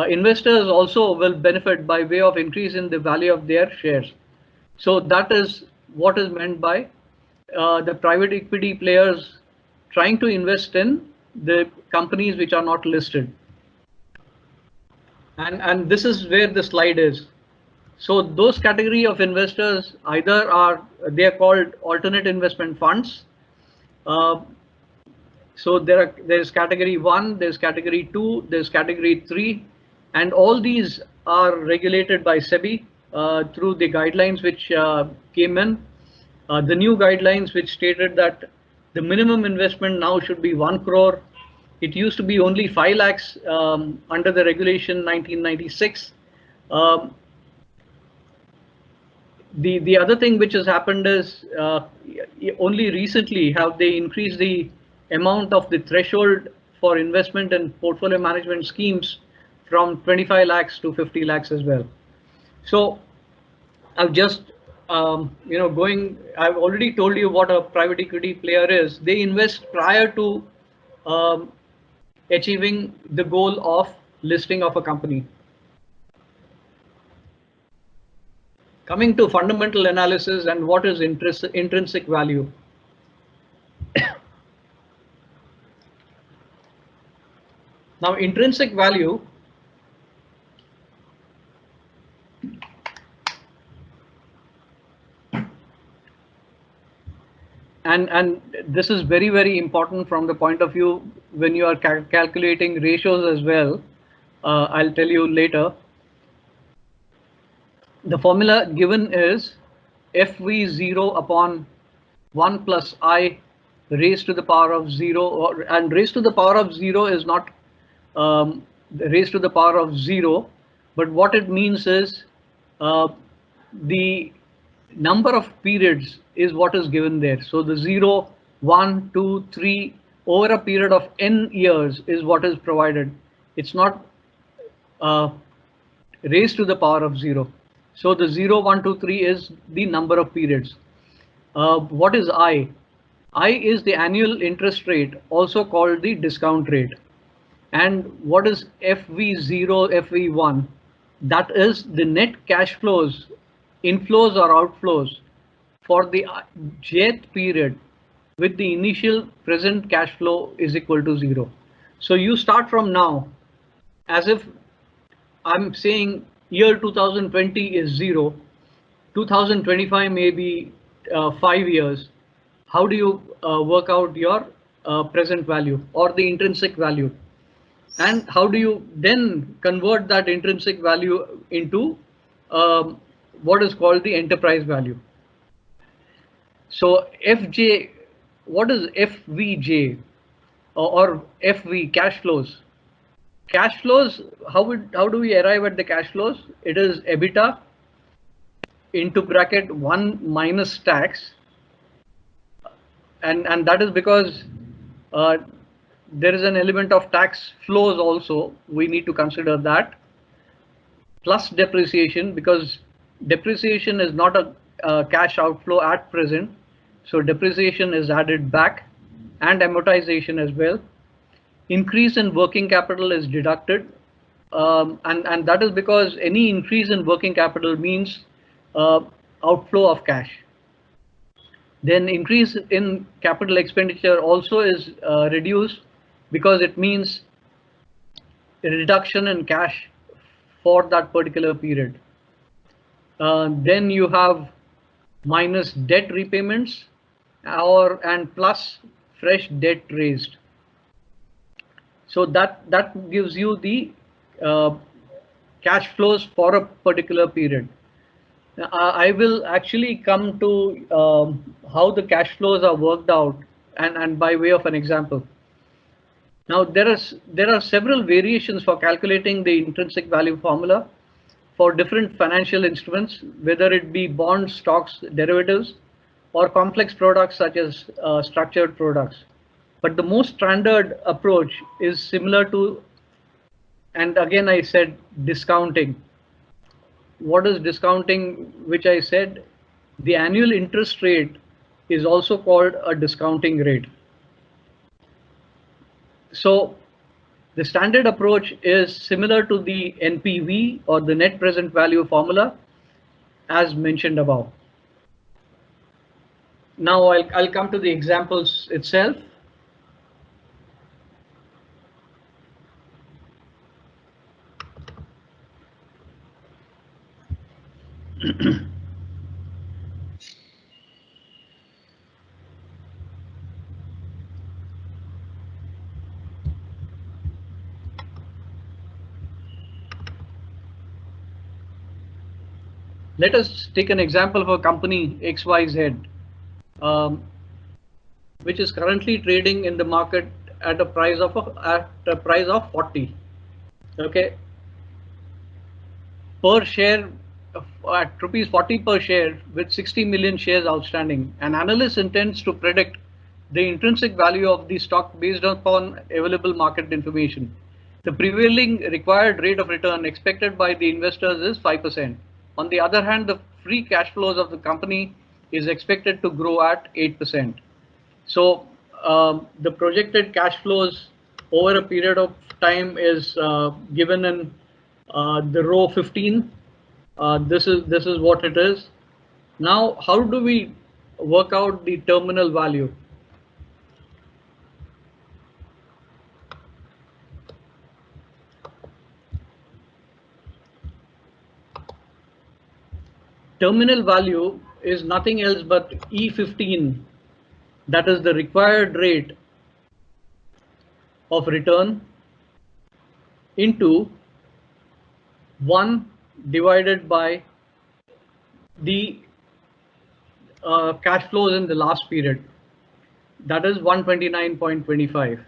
investors also will benefit by way of increase in the value of their shares. So that is what is meant by the private equity players trying to invest in the companies which are not listed. And this is where the slide is. So those category of investors either they are called alternate investment funds. So there is category 1, there's category 2, there's category 3, and all these are regulated by SEBI through the guidelines which came in. The new guidelines which stated that the minimum investment now should be 1 crore. It used to be only 5 lakhs under the regulation 1996. The other thing which has happened is only recently have they increased the amount of the threshold for investment in portfolio management schemes from 25 lakhs to 50 lakhs as well. So I've just, I've already told you what a private equity player is. They invest prior to um, achieving the goal of listing of a company. Coming to fundamental analysis and what is intrinsic value. Now, intrinsic value and this is very, very important from the point of view when you are calculating ratios as well. I'll tell you later. The formula given is FV0 upon 1 plus I raised to the power of 0, and raised to the power of 0 is not raised to the power of 0, but what it means is the number of periods is what is given there. So the 0, 1, 2, 3 over a period of n years is what is provided. It's not raised to the power of 0. So the 0, 1, 2, 3 is the number of periods. What is I? I is the annual interest rate, also called the discount rate. And what is FV0, FV1? That is the net cash flows, inflows or outflows for the jth period with the initial present cash flow is equal to 0. So you start from now as if I'm saying year 2020 is 0, 2025 may be 5 years. How do you work out your present value or the intrinsic value? And how do you then convert that intrinsic value into what is called the enterprise value? So FJ, what is FVJ or FV, cash flows? Cash flows, how do we arrive at the cash flows? It is EBITDA into bracket 1 minus tax, and that is because there is an element of tax flows also. We need to consider that, plus depreciation, because depreciation is not a cash outflow at present. So depreciation is added back, and amortization as well. Increase in working capital is deducted, and that is because any increase in working capital means outflow of cash. Then increase in capital expenditure also is reduced because it means a reduction in cash for that particular period. Then you have minus debt repayments and plus fresh debt raised. So that gives you the cash flows for a particular period. I will actually come to how the cash flows are worked out, and by way of an example. Now there are several variations for calculating the intrinsic value formula for different financial instruments, whether it be bonds, stocks, derivatives, or complex products such as structured products. But the most standard approach is similar to, and again I said, discounting. What is discounting? Which I said, the annual interest rate is also called a discounting rate. So the standard approach is similar to the NPV or the net present value formula as mentioned above. Now I'll come to the examples itself. Let us take an example of a company XYZ, which is currently trading in the market at a price of 40. Okay, per share at rupees 40 per share with 60 million shares outstanding. An analyst intends to predict the intrinsic value of the stock based upon available market information. The prevailing required rate of return expected by the investors is 5%. On the other hand, the free cash flows of the company is expected to grow at 8%. So the projected cash flows over a period of time is given in the row 15. This is what it is. Now, how do we work out the terminal value? Terminal value is nothing else but E15, that is the required rate of return, into 1 divided by the cash flows in the last period, that is 129.25.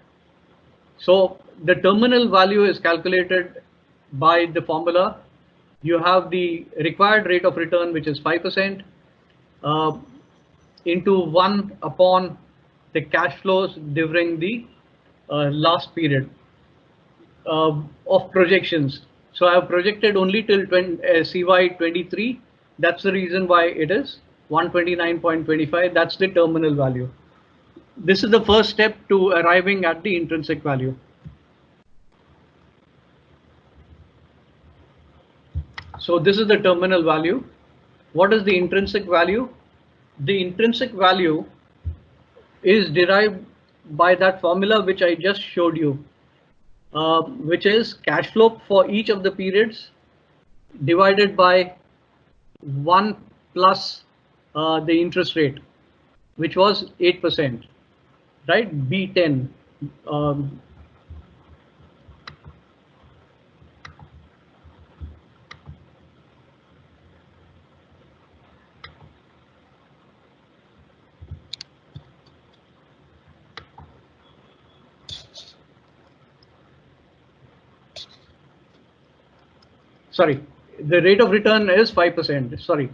So the terminal value is calculated by the formula. You have the required rate of return, which is 5%, into 1 upon the cash flows during the last period of projections. So I have projected only till CY23. That's the reason why it is 129.25. That's the terminal value. This is the first step to arriving at the intrinsic value. So this is the terminal value. What is the intrinsic value? The intrinsic value is derived by that formula which I just showed you, which is cash flow for each of the periods divided by 1 plus the interest rate, which was 8%, right? B10. Sorry, the rate of return is 5%. Sorry,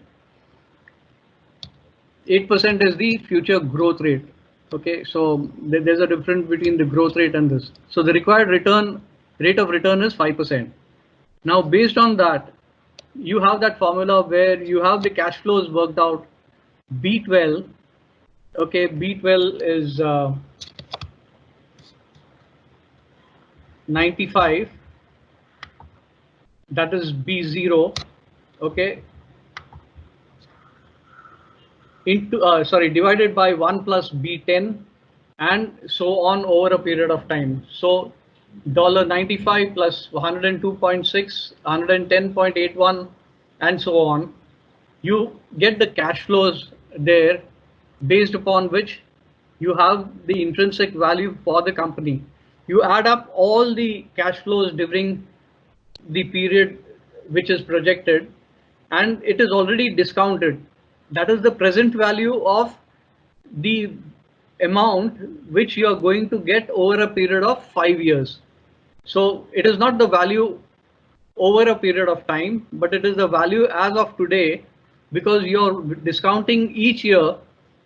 8% is the future growth rate. Okay, so there's a difference between the growth rate and this. So the required rate of return is 5%. Now, based on that, you have that formula where you have the cash flows worked out. B12, okay, B12 is 95. That is B0, okay, into divided by 1 plus B10, and so on over a period of time. So $95 plus 102.6, 110.81, and so on. You get the cash flows there, based upon which you have the intrinsic value for the company. You add up all the cash flows during the period which is projected, and it is already discounted. That is the present value of the amount which you are going to get over a period of 5 years. So it is not the value over a period of time, but it is the value as of today, because you're discounting each year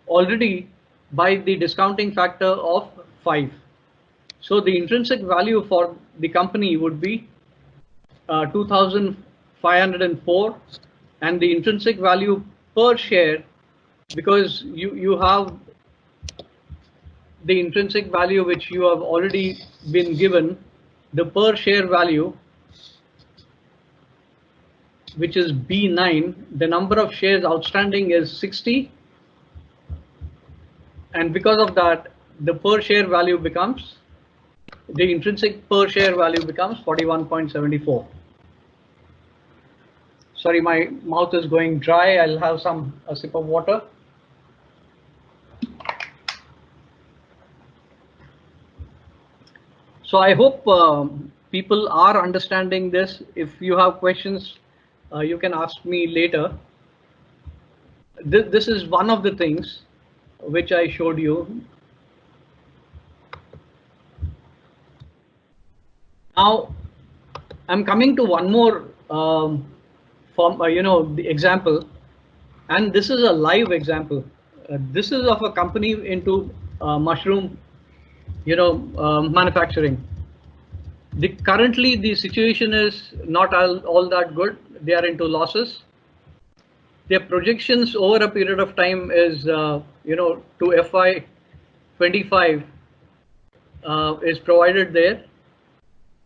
already by the discounting factor of 5. So the intrinsic value for the company would be 2,504, and the intrinsic value per share, because you have the intrinsic value which you have already been given, the per share value, which is B9, the number of shares outstanding is 60, and because of that, the per share value becomes, the intrinsic per share value becomes 41.74. Sorry, my mouth is going dry. I'll have a sip of water. So I hope people are understanding this. If you have questions, you can ask me later. This is one of the things which I showed you. Now, I'm coming to one more the example, and this is a live example. This is of a company into mushroom manufacturing. Currently the situation is not all that good. They are into losses. Their projections over a period of time is, to FY25 is provided there,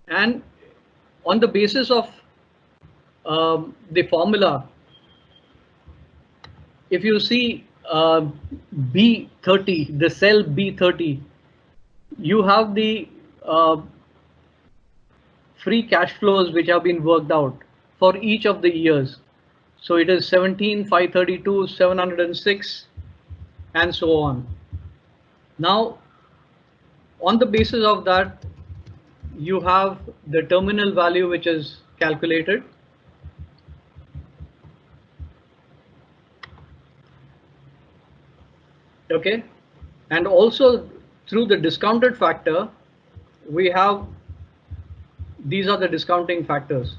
and on the basis of the formula, if you see B30, the cell B30, you have the free cash flows which have been worked out for each of the years. So it is 17, 532, 706, and so on. Now, on the basis of that, you have the terminal value which is calculated. Okay, and also through the discounted factor, we have, these are the discounting factors.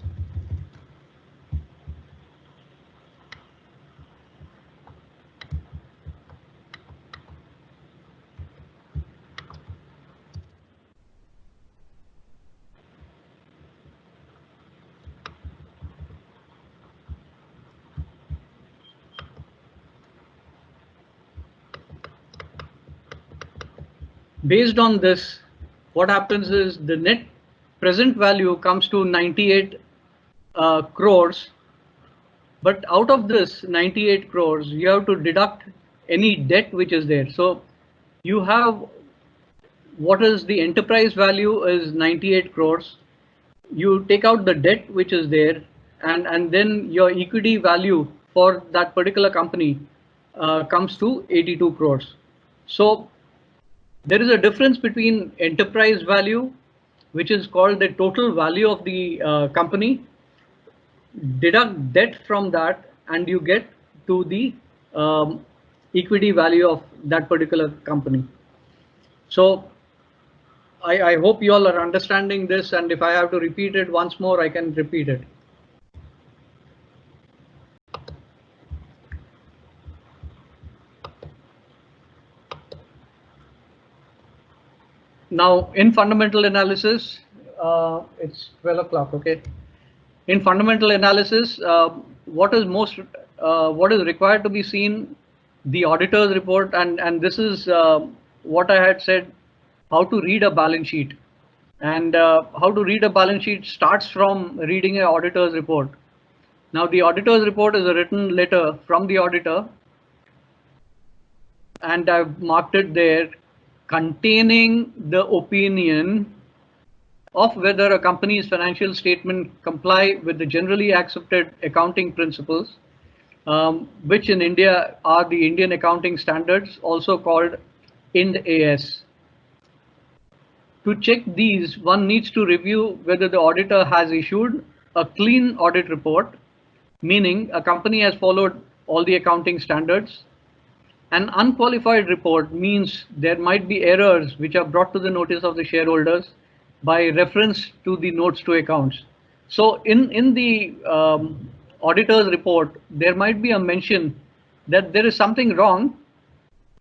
Based on this, what happens is the net present value comes to 98 crores, but out of this 98 crores, you have to deduct any debt which is there. So you have, what is the enterprise value is 98 crores. You take out the debt which is there, and then your equity value for that particular company comes to 82 crores. So there is a difference between enterprise value, which is called the total value of the company, deduct debt from that, and you get to the equity value of that particular company. So I hope you all are understanding this, and if I have to repeat it once more, I can repeat it. Now, in fundamental analysis, it's 12 o'clock, okay? In fundamental analysis, what is required to be seen, the auditor's report, and this is what I had said, how to read a balance sheet. And how to read a balance sheet starts from reading an auditor's report. Now, the auditor's report is a written letter from the auditor, and I've marked it there, containing the opinion of whether a company's financial statement comply with the generally accepted accounting principles, which in India are the Indian accounting standards, also called Ind AS. To check these, one needs to review whether the auditor has issued a clean audit report, meaning a company has followed all the accounting standards. An unqualified report means there might be errors which are brought to the notice of the shareholders by reference to the notes to accounts. So in the auditor's report, there might be a mention that there is something wrong.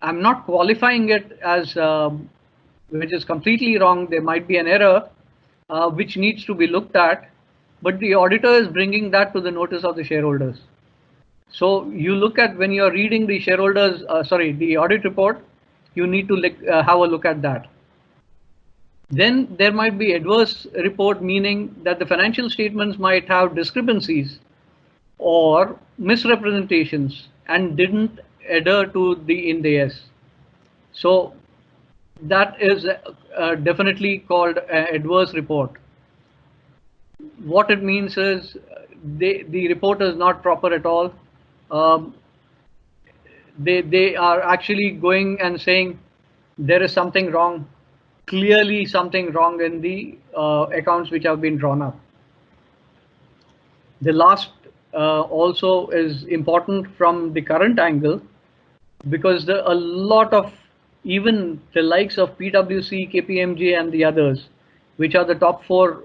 I'm not qualifying it as which is completely wrong. There might be an error which needs to be looked at, but the auditor is bringing that to the notice of the shareholders. So you look at, when you're reading the the audit report, you need to have a look at that. Then there might be adverse report, meaning that the financial statements might have discrepancies or misrepresentations and didn't adhere to the Ind AS. So that is definitely called an adverse report. What it means is the report is not proper at all. They are actually going and saying there is something wrong, clearly something wrong in the accounts which have been drawn up. The last also is important from the current angle, because a lot of, even the likes of PwC, KPMG and the others, which are the top 4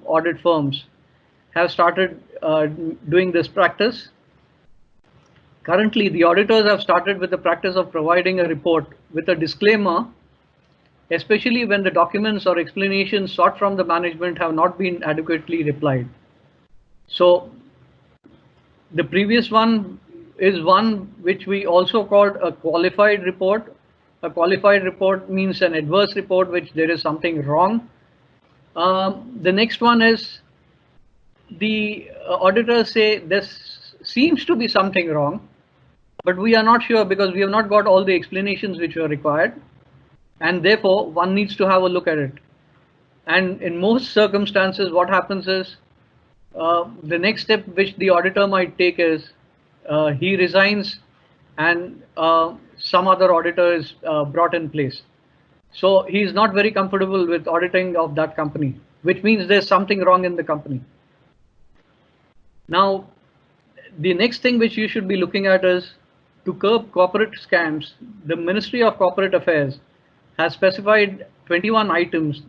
audit firms, have started doing this practice. Currently, the auditors have started with the practice of providing a report with a disclaimer especially when the documents or explanations sought from the management have not been adequately replied. So the previous one is one which we also called a qualified report. A qualified report means an adverse report which there is something wrong. The next one is the auditors say this seems to be something wrong, but we are not sure because we have not got all the explanations which were required, and therefore one needs to have a look at it. And in most circumstances, what happens is the next step which the auditor might take is he resigns and some other auditor is brought in place. So he is not very comfortable with auditing of that company, which means there's something wrong in the company. Now, the next thing which you should be looking at is to curb corporate scams. The Ministry of Corporate Affairs has specified 21 items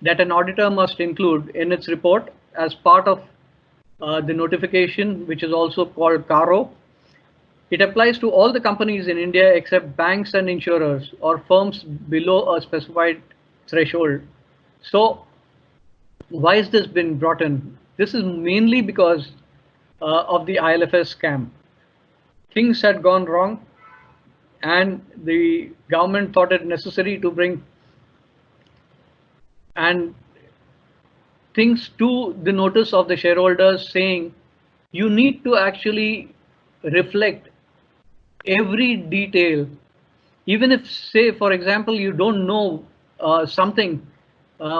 that an auditor must include in its report as part of the notification, which is also called CARO. It applies to all the companies in India except banks and insurers or firms below a specified threshold. So why has this been brought in? This is mainly because of the ILFS scam. Things had gone wrong and the government thought it necessary to bring and things to the notice of the shareholders, saying you need to actually reflect every detail. Even if, say, for example, you don't know something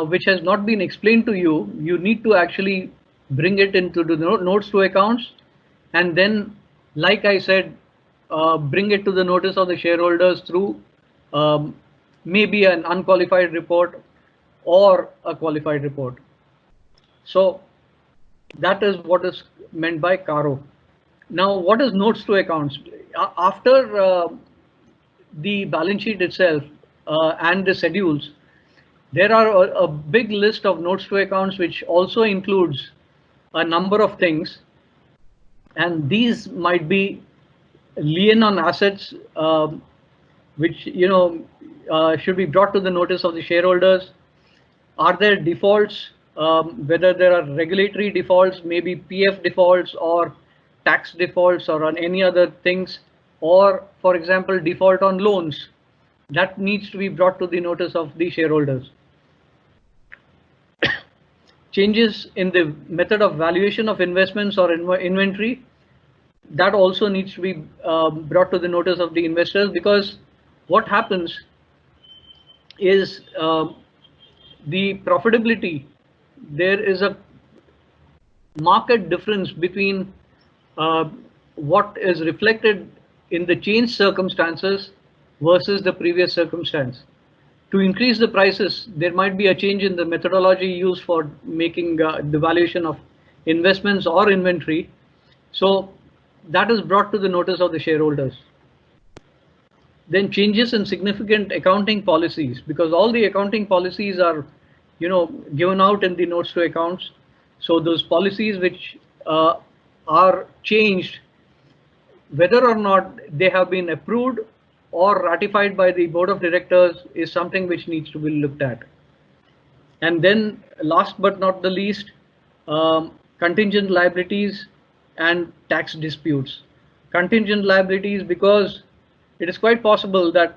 which has not been explained to you, you need to actually bring it into the notes to accounts, and then, like I said, bring it to the notice of the shareholders through maybe an unqualified report or a qualified report. So that is what is meant by CARO. Now, what is notes to accounts? After the balance sheet itself and the schedules, there are a big list of notes to accounts which also includes a number of things, and these might be lien on assets which should be brought to the notice of the shareholders. Are there defaults, whether there are regulatory defaults, maybe PF defaults or tax defaults or on any other things, or for example default on loans, that needs to be brought to the notice of the shareholders. Changes in the method of valuation of investments or inventory, that also needs to be brought to the notice of the investors, because what happens is the profitability, there is a marked difference between what is reflected in the changed circumstances versus the previous circumstance. To increase the prices, there might be a change in the methodology used for making the valuation of investments or inventory. So that is brought to the notice of the shareholders. Then changes in significant accounting policies, because all the accounting policies are, given out in the notes to accounts. So those policies which are changed, whether or not they have been approved or ratified by the board of directors, is something which needs to be looked at. And then last but not the least, contingent liabilities and tax disputes. Contingent liabilities, because it is quite possible that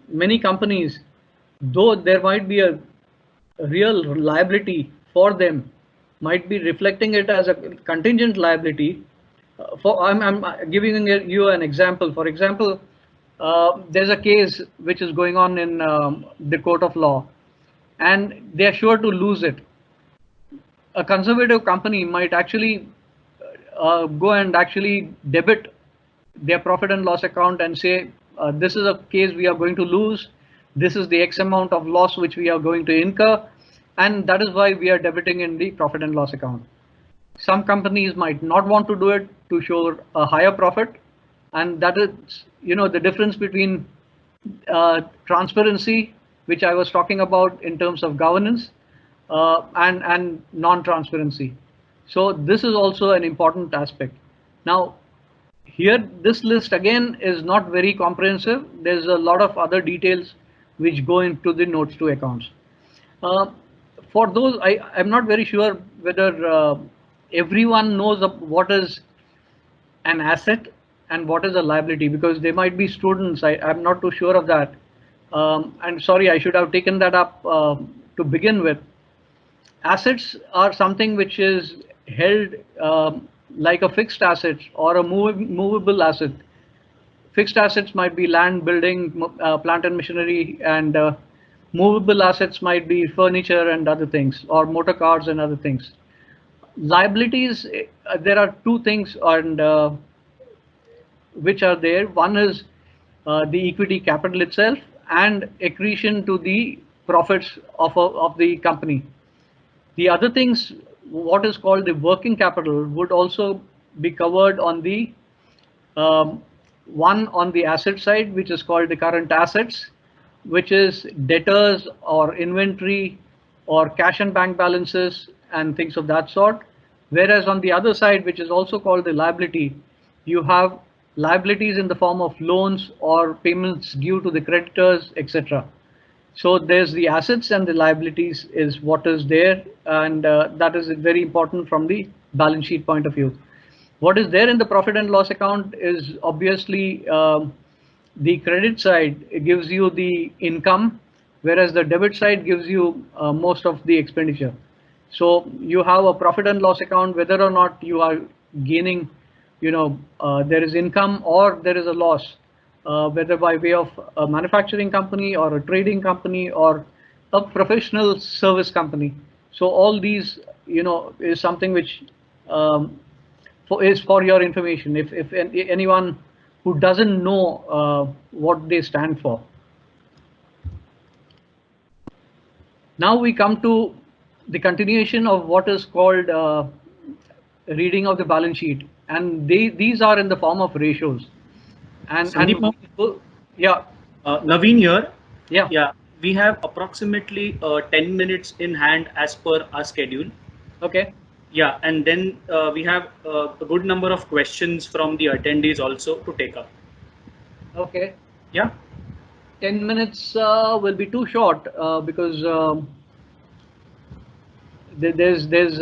many companies, though there might be a real liability for them, might be reflecting it as a contingent liability. I'm giving you an example. For example, there's a case which is going on in the court of law, and they are sure to lose it. A conservative company might actually go and actually debit their profit and loss account and say, this is a case we are going to lose, this is the X amount of loss which we are going to incur, and that is why we are debiting in the profit and loss account. Some companies might not want to do it to show a higher profit, and that is, the difference between transparency, which I was talking about in terms of governance, and non-transparency. So this is also an important aspect. Now, here, this list again is not very comprehensive. There's a lot of other details which go into the notes to accounts. Uh, for those, I'm not very sure whether everyone knows what is an asset and what is a liability, because they might be students. I'm not too sure of that. And sorry, I should have taken that up to begin with. Assets are something which is held like a fixed asset or a movable asset. Fixed assets might be land, building, plant and machinery, and movable assets might be furniture and other things, or motor cars and other things. Liabilities, there are two things, and which are there. One is the equity capital itself and accretion to the profits of the company. The other things, what is called the working capital, would also be covered on the one on the asset side, which is called the current assets, which is debtors or inventory or cash and bank balances and things of that sort. Whereas on the other side, which is also called the liability, you have liabilities in the form of loans or payments due to the creditors, etc. So there's the assets and the liabilities is what is there, and that is very important from the balance sheet point of view. What is there in the profit and loss account is obviously the credit side. It gives you the income, whereas the debit side gives you most of the expenditure. So you have a profit and loss account, whether or not you are gaining, there is income or there is a loss, whether by way of a manufacturing company or a trading company or a professional service company. So all these, is something which is for your information. If anyone who doesn't know what they stand for. Now we come to the continuation of what is called reading of the balance sheet, and these are in the form of ratios. Sandeep, Yeah. Naveen here. Yeah. Yeah, we have approximately 10 minutes in hand as per our schedule. Okay. Yeah, and then we have a good number of questions from the attendees also to take up. Okay. Yeah. 10 minutes will be too short because there's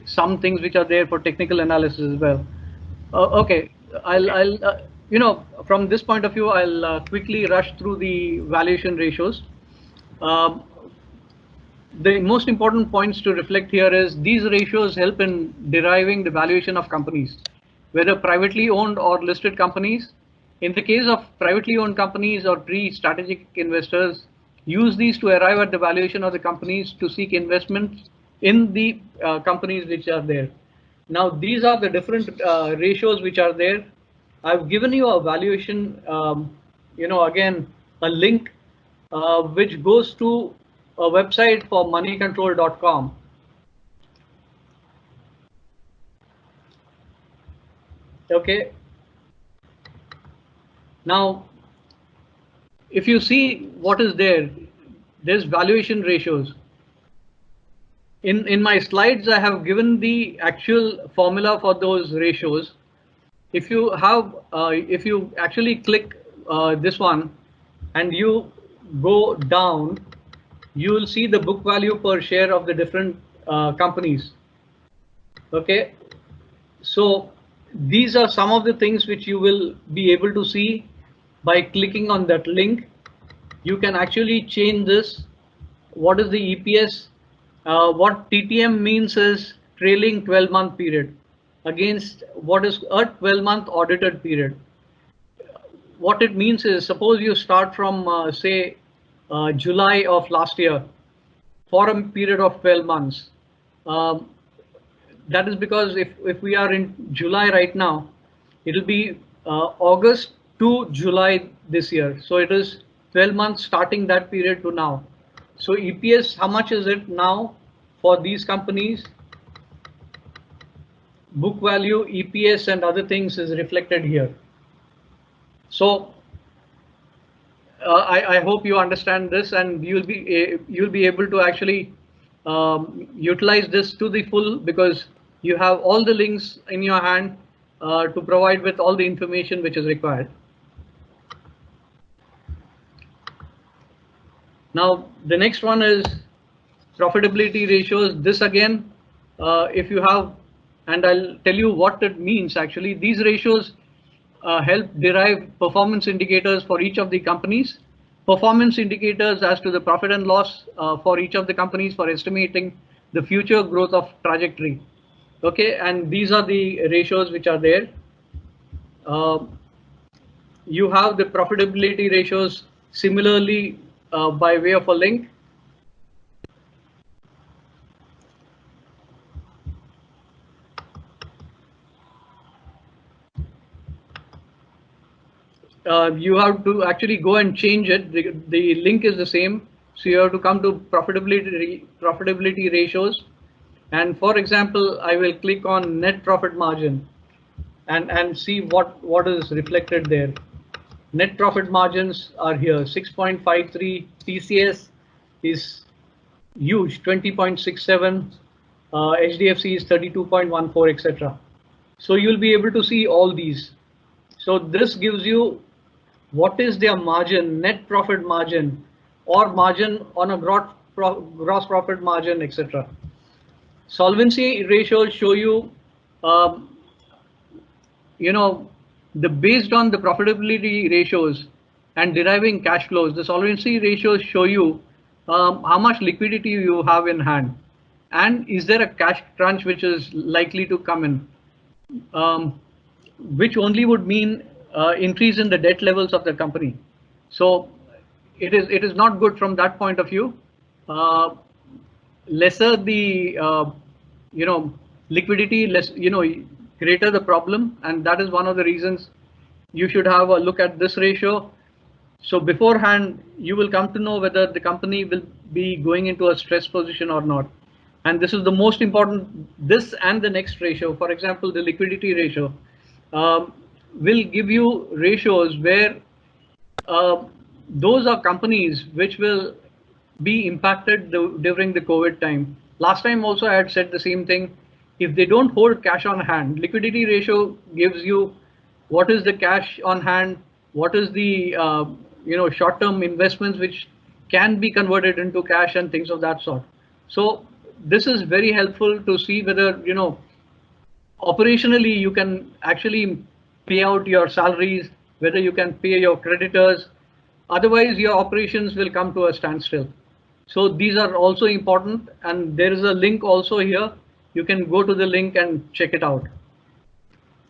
some things which are there for technical analysis as well. Okay, I'll from this point of view, I'll quickly rush through the valuation ratios. Um, the most important points to reflect here is these ratios help in deriving the valuation of companies, whether privately owned or listed companies. In the case of privately owned companies or pre-strategic investors, use these to arrive at the valuation of the companies to seek investments in the companies which are there. Now, these are the different ratios which are there. I've given you a valuation, again, a link which goes to a website for moneycontrol.com. Okay. Now, if you see what is there, there's valuation ratios. In my slides, I have given the actual formula for those ratios. If you actually click this one and you go down, you will see the book value per share of the different companies. Okay, so these are some of the things which you will be able to see by clicking on that link. You can actually change this. What is the EPS? What TTM means is trailing 12-month period against what is a 12-month audited period. What it means is, suppose you start from say July of last year for a period of 12 months. Um, that is because if we are in July right now, it will be August to July this year. So it is 12 months starting that period to now. So EPS, how much is it now for these companies? Book value, EPS, and other things is reflected here. So I hope you understand this, and you'll be able to actually utilize this to the full, because you have all the links in your hand to provide with all the information which is required. Now, the next one is profitability ratios. This again, if you have, and I'll tell you what it means actually. These ratios help derive performance indicators for each of the companies, performance indicators as to the profit and loss for each of the companies for estimating the future growth of trajectory. Okay, and these are the ratios which are there. Uh, you have the profitability ratios similarly by way of a link. You have to actually go and change it. The link is the same. So you have to come to profitability ratios. And for example, I will click on net profit margin and see what is reflected there. Net profit margins are here. 6.53 TCS is huge, 20.67. HDFC is 32.14, etc. So you'll be able to see all these. So this gives you what is their margin, net profit margin, or margin on a gross profit margin, etc. Solvency ratios show you, um, you know, the based on the profitability ratios and deriving cash flows. The solvency ratios show you how much liquidity you have in hand, and is there a cash crunch which is likely to come in. Which only would mean increase in the debt levels of the company. So it is not good from that point of view. Uh, Lesser the liquidity, less greater the problem, and that is one of the reasons you should have a look at this ratio. So beforehand, you will come to know whether the company will be going into a stress position or not. And this is the most important, this and the next ratio. For example, the liquidity ratio um, will give you ratios where uh, those are companies which will be impacted during the COVID time. Last time also I had said the same thing. If they don't hold cash on hand, liquidity ratio gives you what is the cash on hand, what is the short-term investments which can be converted into cash and things of that sort. So this is very helpful to see whether operationally you can actually pay out your salaries, whether you can pay your creditors. Otherwise, your operations will come to a standstill. So these are also important, and there is a link also here. You can go to the link and check it out.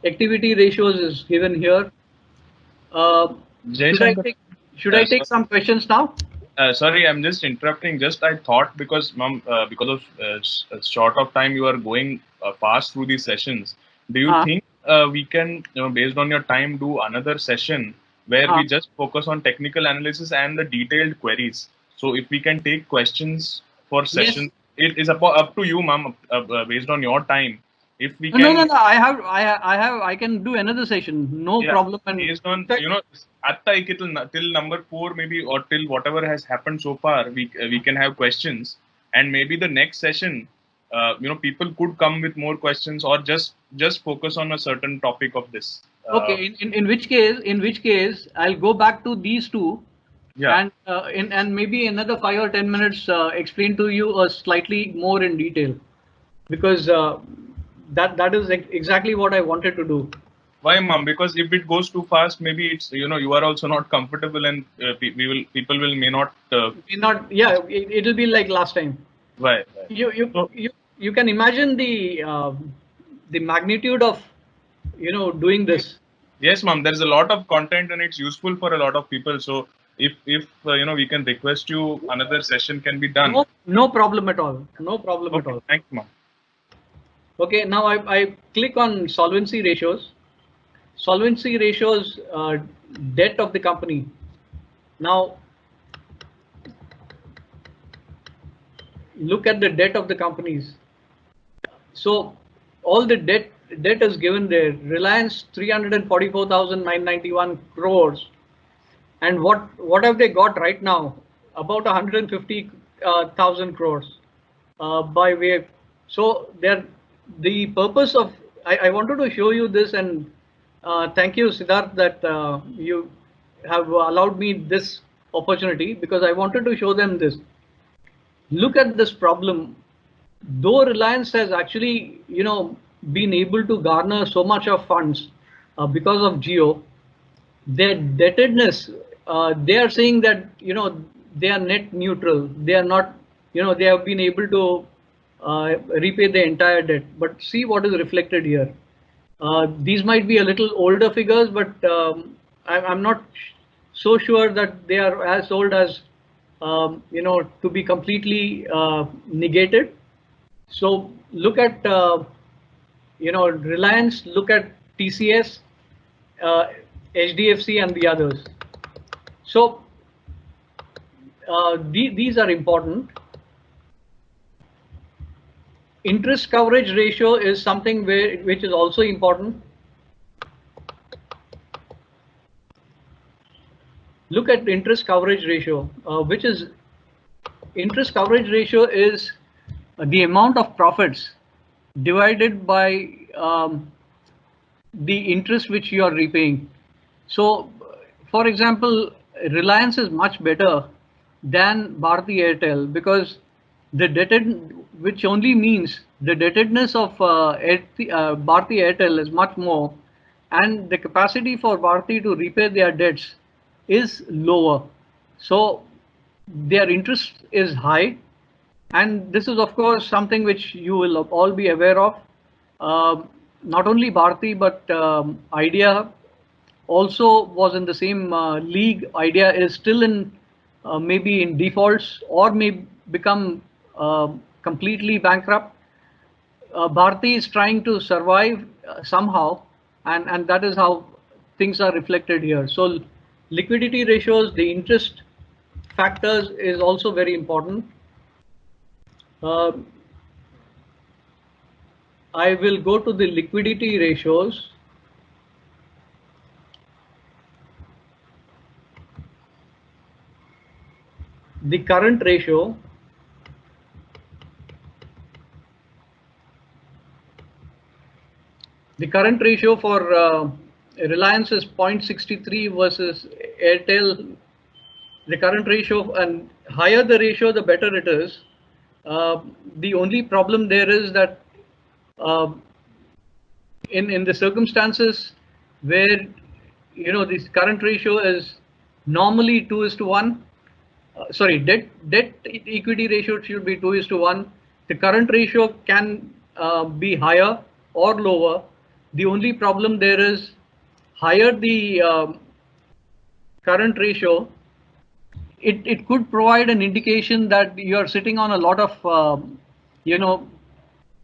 Activity ratios is given here. Uh, Jai should I Shankar. take should I take some questions now? Sorry, I'm just interrupting. Just I thought because, ma'am, because of short of time, you are going fast through these sessions. Do you Uh, think we can, based on your time, do another session where uh, we just focus on technical analysis and the detailed queries? So if we can take questions for yes. sessions, it is up to you, ma'am, based on your time. If we No, no, can, no. I can do another session. No yeah, problem. And based in on fact, till number 4 maybe, or till whatever has happened so far, we can have questions, and maybe the next session, people could come with more questions, or just focus on a certain topic of this. okay. In which case, I'll go back to these two, Yeah, and and maybe another 5 or 10 minutes explain to you slightly more in detail, because that is exactly what I wanted to do. why, ma'am? Because if it goes too fast, maybe it's, you are also not comfortable, and people will may not. May not, yeah, it'll be like last time. Why? You you So you you can imagine the magnitude of doing this. yes, ma'am. There's a lot of content, and it's useful for a lot of people. So if we can request you, another session can be done. No problem at all. No problem at Okay, all. thank you, ma'am. Okay, now I click on solvency ratios. Solvency ratios, debt of the company. Now look at the debt of the companies. So all the debt is given there. Reliance 344,991 crores, and what have they got right now? About 150,000 crores by way. So there, the purpose of I wanted to show you this, and thank you, Siddharth, that you have allowed me this opportunity because I wanted to show them this. Look at this problem. Though Reliance has actually, been able to garner so much of funds because of Geo, their indebtedness, they are saying that, they are net neutral. They are not, they have been able to repay the entire debt. But see what is reflected here. These might be a little older figures, but I'm not so sure that they are as old as, to be completely negated. So look at, Reliance, look at TCS, uh, HDFC and the others. So these are important. Interest coverage ratio is something which is also important. Look at interest coverage ratio, which is interest coverage ratio is the amount of profits divided by the interest which you are repaying. So, for example, Reliance is much better than Bharti Airtel because the debted, which only means the debtedness of Bharti Airtel is much more, and the capacity for Bharti to repay their debts is lower. So their interest is high, and this is of course something which you will all be aware of. Not only Bharti but Idea also was in the same league. Idea is still in maybe in defaults or may become completely bankrupt. Bharti is trying to survive somehow, and that is how things are reflected here. So liquidity ratios, the interest factors is also very important. I will go to the liquidity ratios. The current ratio for Reliance is 0.63 versus Airtel. The current ratio, and higher the ratio, the better it is. The only problem there is that in the circumstances where this current ratio is normally 2:1. Sorry, debt equity ratio should be 2:1. The current ratio can be higher or lower. The only problem there is higher the current ratio, it could provide an indication that you are sitting on a lot of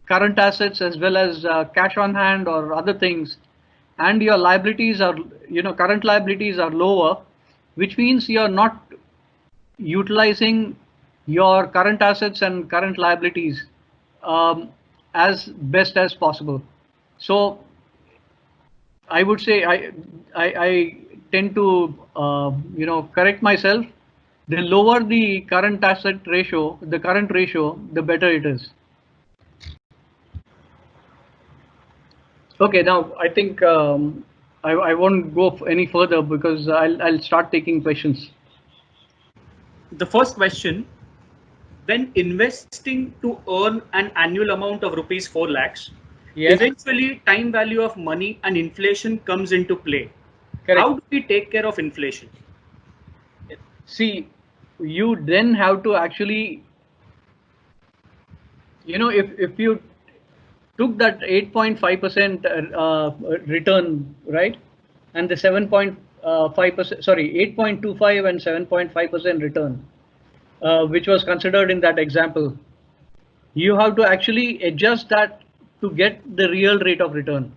current assets as well as cash on hand or other things, and your liabilities are current liabilities are lower, which means you are not utilizing your current assets and current liabilities as best as possible. So I would say I tend to correct myself. The lower the current asset ratio, the current ratio, the better it is. Okay, now I think I won't go any further because I'll start taking questions. The first question: when investing to earn an annual amount of rupees 4 lakhs, Yes. eventually time value of money and inflation comes into play. Correct. How do we take care of inflation? See, you then have to actually, if you took that 8.5% return, right, and the 7.5%, sorry, 8.25 and 7.5% return, which was considered in that example, you have to actually adjust that to get the real rate of return.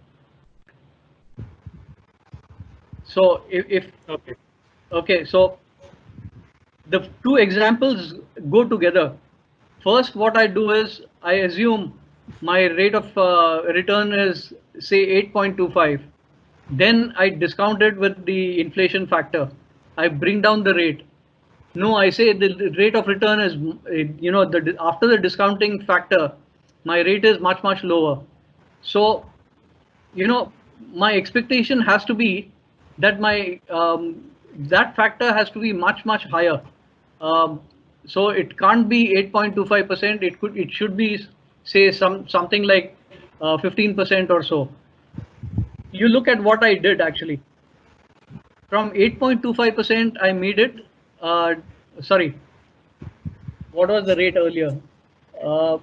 So if okay, so the two examples go together. First, what I do is I assume my rate of return is say 8.25. Then I discount it with the inflation factor. I bring down the rate. No, I say the rate of return is, after the discounting factor, my rate is much lower. So, my expectation has to be that my that factor has to be much, much higher. So it can't be 8.25%. It should be, say, something like 15% or so. You look at what I did actually. From 8.25%, I made it. Sorry, what was the rate earlier? Uh,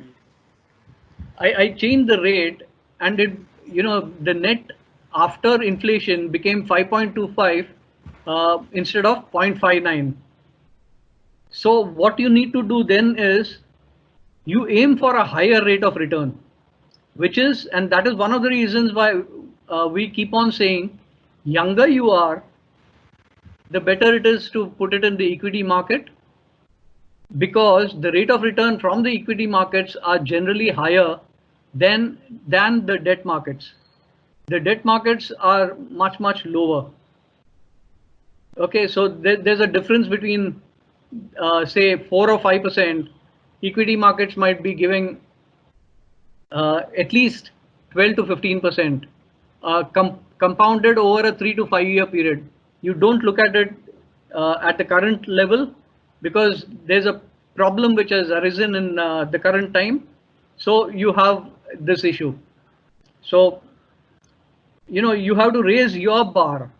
I changed the rate, and the net after inflation became 5.25 instead of 0.59. So what you need to do then is you aim for a higher rate of return, and that is one of the reasons why we keep on saying younger you are, the better it is to put it in the equity market, because the rate of return from the equity markets are generally higher than the debt markets. The debt markets are much, much lower. Okay, so there's a difference between say 4 or 5%. Equity markets might be giving at least 12 to 15%, compounded over a 3 to 5 year period. You don't look at it at the current level, because there's a problem which has arisen in the current time. So you have this issue. So you have to raise your bar.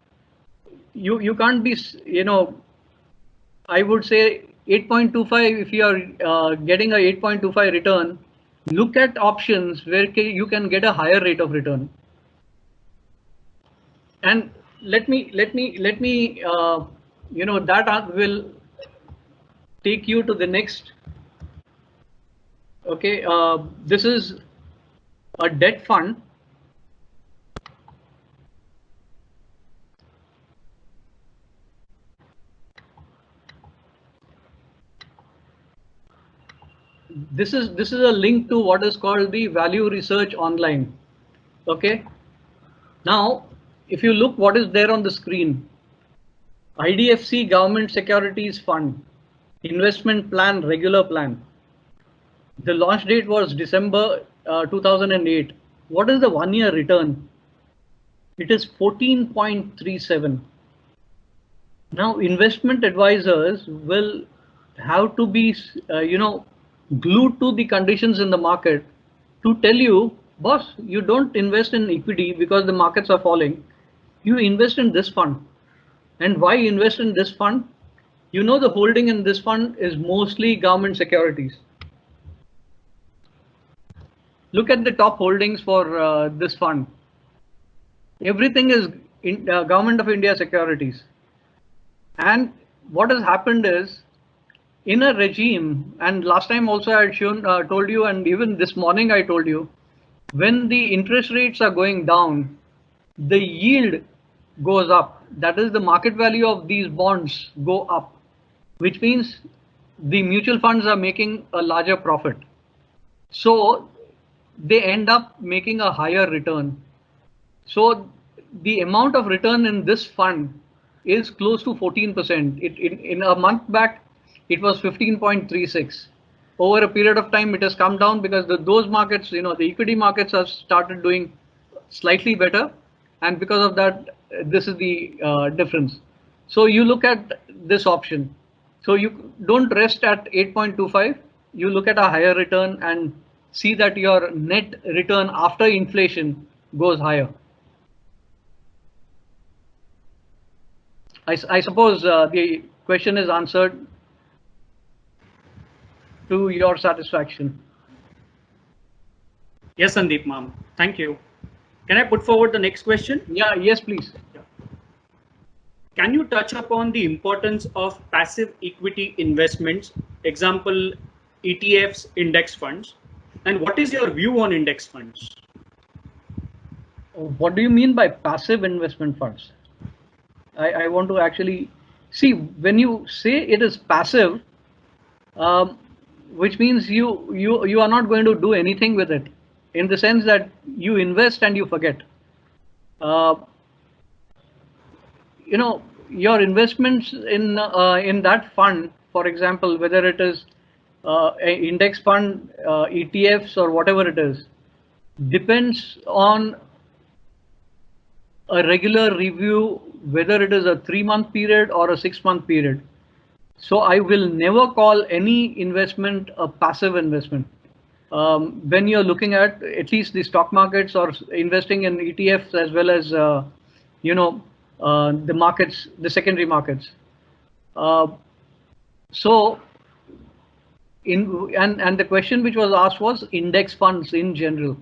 You can't be, I would say 8.25. If you are getting a 8.25 return, look at options where you can get a higher rate of return. And let me that will take you to the next. Okay, this is a debt fund. This is a link to what is called the value research online. Okay, now if you look what is there on the screen: IDFC Government Securities Fund, investment plan, regular plan. The launch date was December 2008. What is the 1 year return? It is 14.37. Now investment advisors will have to be glued to the conditions in the market to tell you, boss, you don't invest in equity because the markets are falling. You invest in this fund. And why invest in this fund? The holding in this fund is mostly government securities. Look at the top holdings for this fund. Everything is in Government of India securities. And what has happened is, in a regime, and last time also I had told you, and even this morning I told you, when the interest rates are going down, the yield goes up. That is, the market value of these bonds go up, which means the mutual funds are making a larger profit. So they end up making a higher return. So the amount of return in this fund is close to 14%. In a month back, it was 15.36. Over a period of time, it has come down because those markets, the equity markets have started doing slightly better. And because of that, this is the difference. So you look at this option. So you don't rest at 8.25. You look at a higher return and see that your net return after inflation goes higher. I suppose the question is answered to your satisfaction. Yes, Sandeep ma'am. Thank you. Can I put forward the next question? Yeah, yes, please. Yeah. Can you touch upon the importance of passive equity investments, example, ETFs, index funds, and what is your view on index funds? What do you mean by passive investment funds? I want to actually see, when you say it is passive, which means you are not going to do anything with it, in the sense that you invest and you forget. Your investments in that fund, for example, whether it is an index fund, ETFs, or whatever it is, depends on a regular review whether it is a 3-month period or a 6-month period. So I will never call any investment a passive investment. When you're looking at least the stock markets or investing in ETFs as well as the markets, the secondary markets. So and the question which was asked was index funds in general.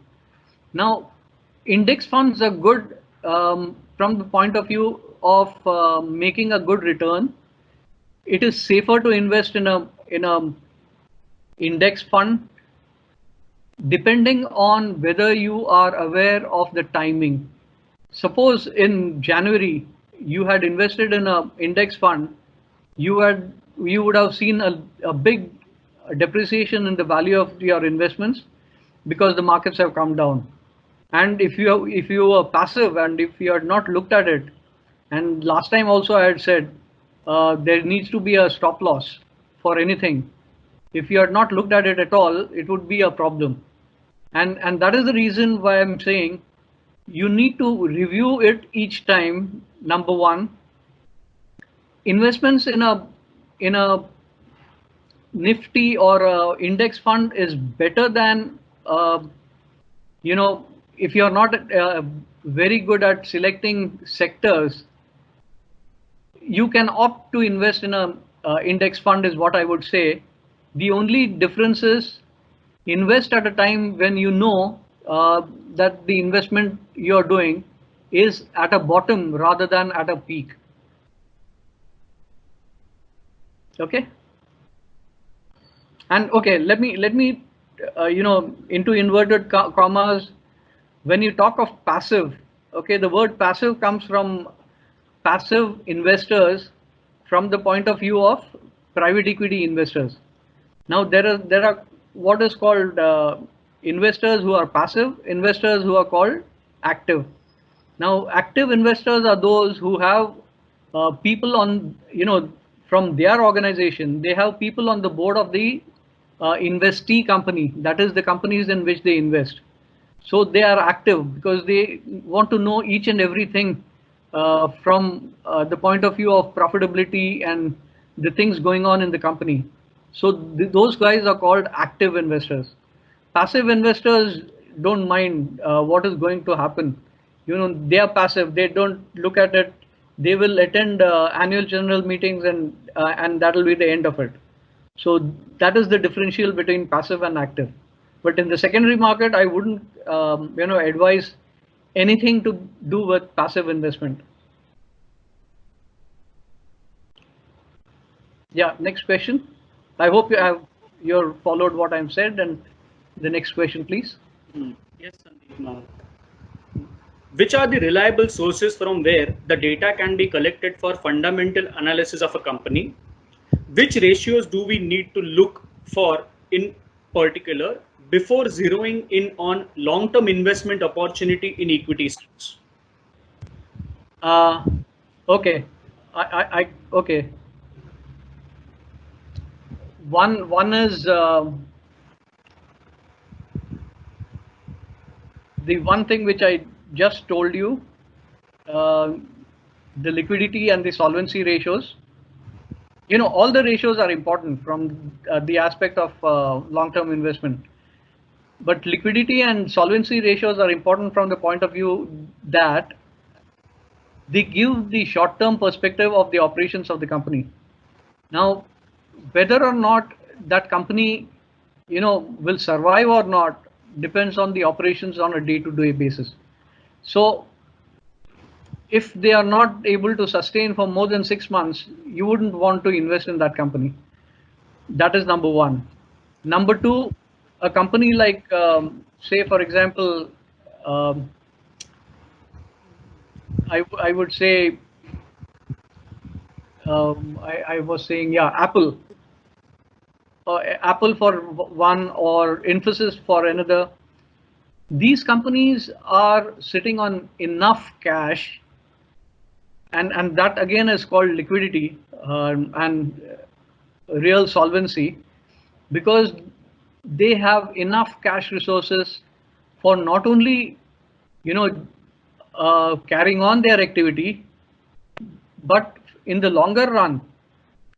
Now, index funds are good from the point of view of making a good return. It is safer to invest in a index fund depending on whether you are aware of the timing. Suppose in January you had invested in an index fund, you would have seen a big depreciation in the value of your investments because the markets have come down. And if you are passive and if you had not looked at it, and last time also I had said there needs to be a stop loss for anything. If you had not looked at it at all, it would be a problem. And that is the reason why I'm saying you need to review it each time. Number one, investments in a Nifty or a index fund is better than if you're not very good at selecting sectors, you can opt to invest in a index fund is what I would say. The only difference is invest at a time when you know that the investment you're doing is at a bottom rather than at a peak. Okay. And okay, let me into inverted commas, when you talk of passive, okay, the word passive comes from passive investors from the point of view of private equity investors. Now there are what is called investors who are passive, investors who are called active. Now active investors are those who have people on, from their organization, they have people on the board of the investee company, that is the companies in which they invest. So they are active because they want to know each and everything from the point of view of profitability and the things going on in the company. So those guys are called active investors. Passive investors don't mind what is going to happen. They are passive. They don't look at it. They will attend annual general meetings and that will be the end of it. So that is the differential between passive and active. But in the secondary market, I wouldn't advise anything to do with passive investment. Yeah, next question. I hope you're followed what I've said, and the next question, please. Yes, Sandeep. Which are the reliable sources from where the data can be collected for fundamental analysis of a company? Which ratios do we need to look for in particular before zeroing in on long-term investment opportunity in equity stocks? Okay, okay. One is the one thing which I just told you, the liquidity and the solvency ratios. All the ratios are important from the aspect of long-term investment. But liquidity and solvency ratios are important from the point of view that they give the short-term perspective of the operations of the company. Now, whether or not that company, will survive or not depends on the operations on a day-to-day basis. So, if they are not able to sustain for more than 6 months, you wouldn't want to invest in that company. That is number one. Number two, a company like, say, for example, I would say, I was saying, yeah, Apple. Apple for one or Infosys for another. These companies are sitting on enough cash, and that again is called liquidity and real solvency, because they have enough cash resources for not only carrying on their activity, but in the longer run,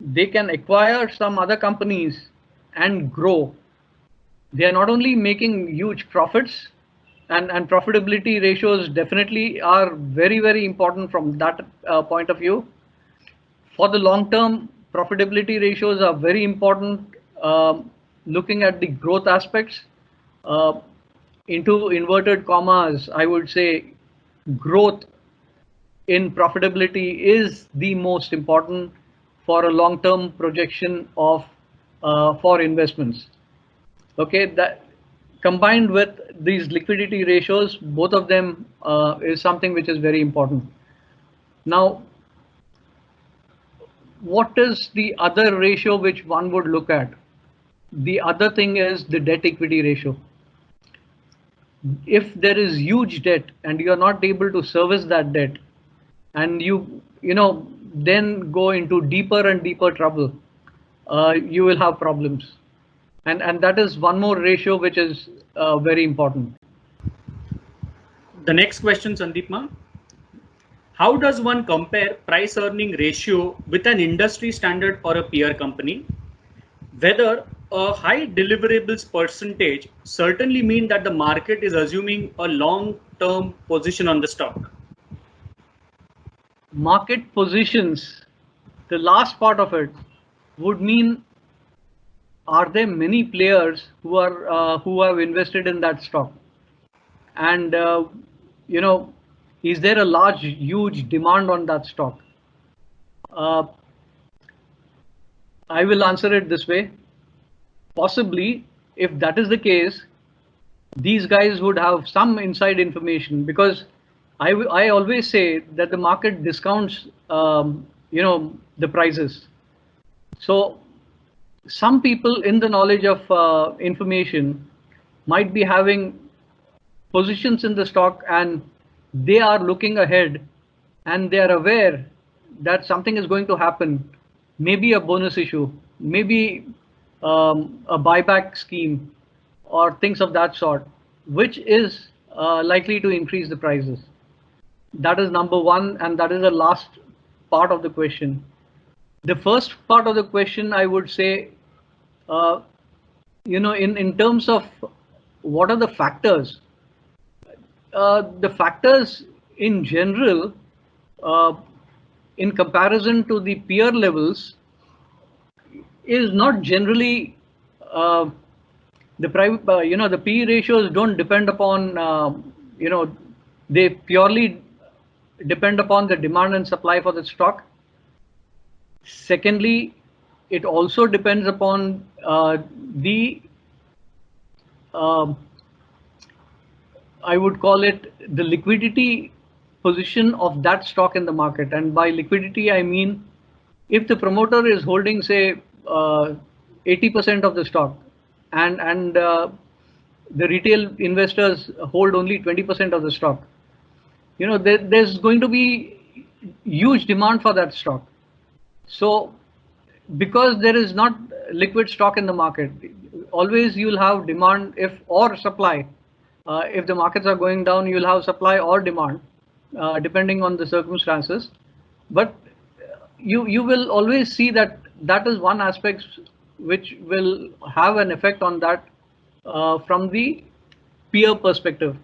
they can acquire some other companies and grow. They are not only making huge profits, and profitability ratios definitely are very, very important from that point of view. For the long term, profitability ratios are very important. Looking at the growth aspects, uh, into inverted commas, I would say growth in profitability is the most important for a long term projection of for investments. Okay, that combined with these liquidity ratios, both of them is something which is very important. Now, what is the other ratio which one would look at? The other thing is the debt equity ratio. If there is huge debt and you are not able to service that debt, and you then go into deeper and deeper trouble, you will have problems. And that is one more ratio which is very important. The next question, Sandeep ma'am. How does one compare price earning ratio with an industry standard or a peer company? Whether a high deliverables percentage certainly mean that the market is assuming a long term position on the stock. Market positions, the last part of it would mean, are there many players who have invested in that stock, and you know is there a large huge demand on that stock? uh, I will answer it this way. Possibly, if that is the case, these guys would have some inside information, because I always say that the market discounts the prices. So some people in the knowledge of information might be having positions in the stock, and they are looking ahead, and they are aware that something is going to happen, maybe a bonus issue, maybe a buyback scheme, or things of that sort, which is likely to increase the prices. That is number one, and that is the last part of the question. The first part of the question, I would say, uh, in terms of what are the factors, the factors in general, uh, in comparison to the peer levels, is not generally uh, the private. The P ratios don't depend upon they purely depend upon the demand and supply for the stock. Secondly, it also depends upon the um I would call it the liquidity position of that stock in the market. And by liquidity, I mean, if the promoter is holding, say, 80% of the stock, and the retail investors hold only 20% of the stock, there's going to be huge demand for that stock. So because there is not liquid stock in the market, always you'll have demand if or supply. If the markets are going down, you'll have supply or demand, depending on the circumstances. But you will always see that that is one aspect which will have an effect on that from the peer perspective.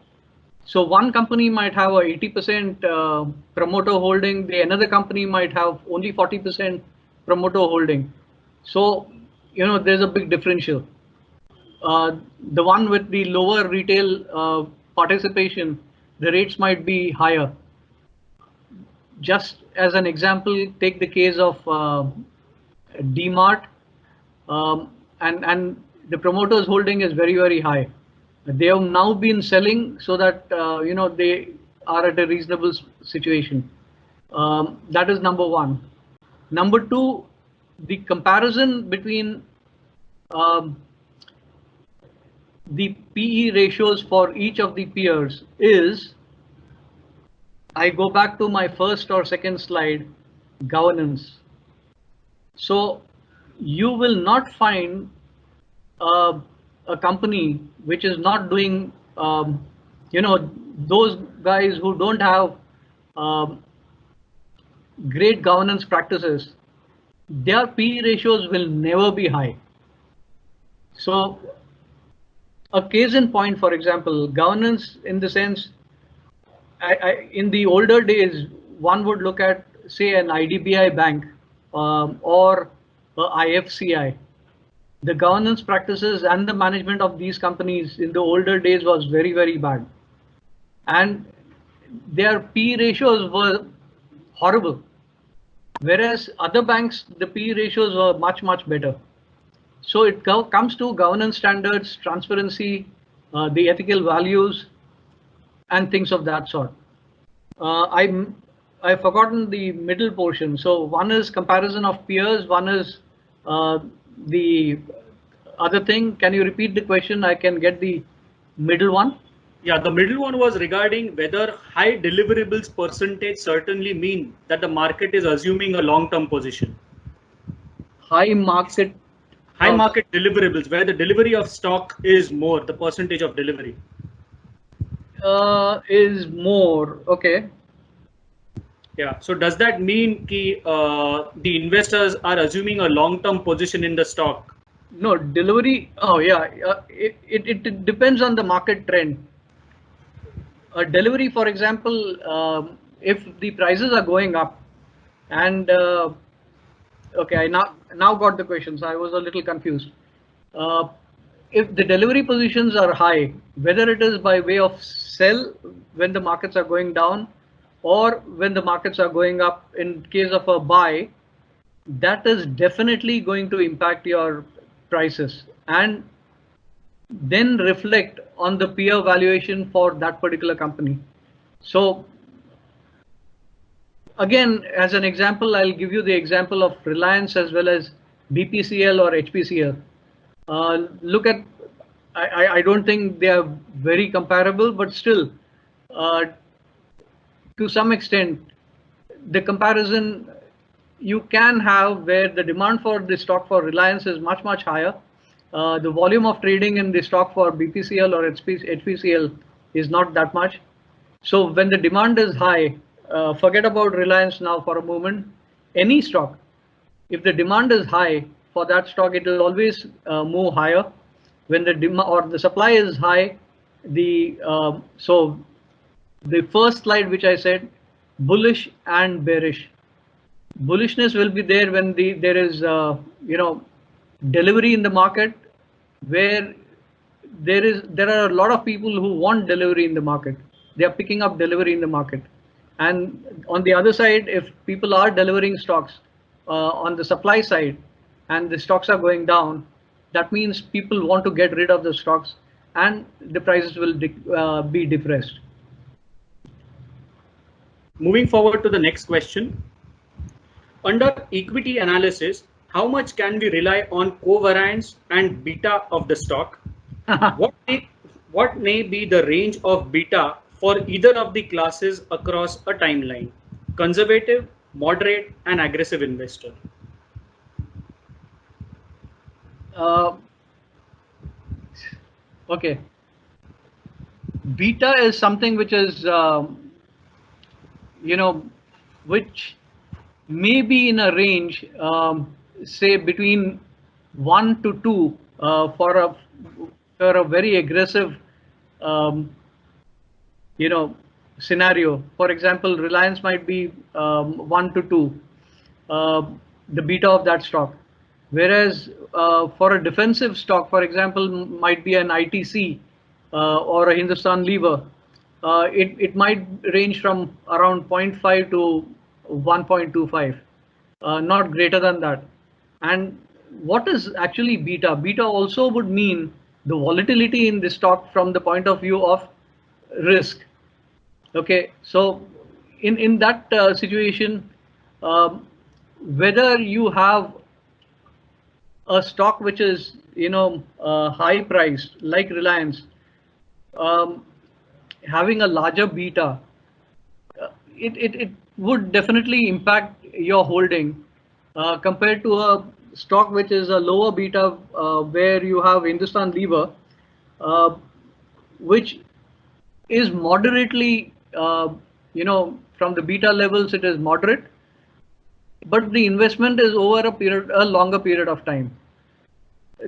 So one company might have a 80% promoter holding, the another company might have only 40% promoter holding. So there's a big differential. The one with the lower retail participation, the rates might be higher. Just as an example, take the case of DMart, and the promoters holding is very, very high. They have now been selling so that they are at a reasonable situation. That is number one. Number two, the comparison between the PE ratios for each of the peers is, I go back to my first or second slide, governance. So you will not find a company which is not doing, those guys who don't have, great governance practices, their P ratios will never be high. So a case in point, for example, governance in the sense, in the older days, one would look at, say, an IDBI bank or a IFCI. The governance practices and the management of these companies in the older days was very, very bad. And their P ratios were horrible. Whereas other banks, the P ratios were much, much better. So it comes to governance standards, transparency, the ethical values, and things of that sort. I've forgotten the middle portion. So one is comparison of peers, one is the other thing. Can you repeat the question? I can get the middle one. Yeah, the middle one was regarding whether high deliverables percentage certainly mean that the market is assuming a long-term position. High market deliverables, where the delivery of stock is more, the percentage of delivery is more. Okay. Yeah. So does that mean the investors are assuming a long-term position in the stock? No, delivery. Oh yeah, it depends on the market trend. Delivery, for example, if the prices are going up, and okay, I now got the question, so I was a little confused. If the delivery positions are high, whether it is by way of sell when the markets are going down, or when the markets are going up, in case of a buy, that is definitely going to impact your prices and then reflect on the peer valuation for that particular company. So again, as an example, I'll give you the example of Reliance as well as BPCL or HPCL. Look at, I don't think they are very comparable, but still, to some extent, the comparison you can have where the demand for the stock for Reliance is much, much higher. The volume of trading in the stock for BPCL or HPCL is not that much. So when the demand is high, forget about Reliance now for a moment. Any stock, if the demand is high for that stock, it will always move higher. When the demand or the supply is high, so the first slide which I said, bullish and bearish. Bullishness will be there when there is delivery in the market, where there are a lot of people who want delivery in the market. They are picking up delivery in the market. And on the other side, if people are delivering stocks on the supply side and the stocks are going down, that means people want to get rid of the stocks and the prices will be depressed. Moving forward to the next question. Under equity analysis, how much can we rely on covariance and beta of the stock? What may be the range of beta for either of the classes across a timeline? Conservative, moderate, and aggressive investor. Okay. Beta is something which is, which may be in a range, say between 1 to 2 for a very aggressive, scenario. For example, Reliance might be 1 to 2, the beta of that stock. Whereas for a defensive stock, for example, might be an ITC or a Hindustan Lever, it might range from around 0.5 to 1.25, not greater than that. And what is actually beta? Beta also would mean the volatility in the stock from the point of view of risk. Okay, so in that situation, whether you have a stock which is high priced like Reliance, having a larger beta, it would definitely impact your holding compared to a stock which is a lower beta, where you have Hindustan Lever, which is moderately, from the beta levels, it is moderate, but the investment is over a longer period of time.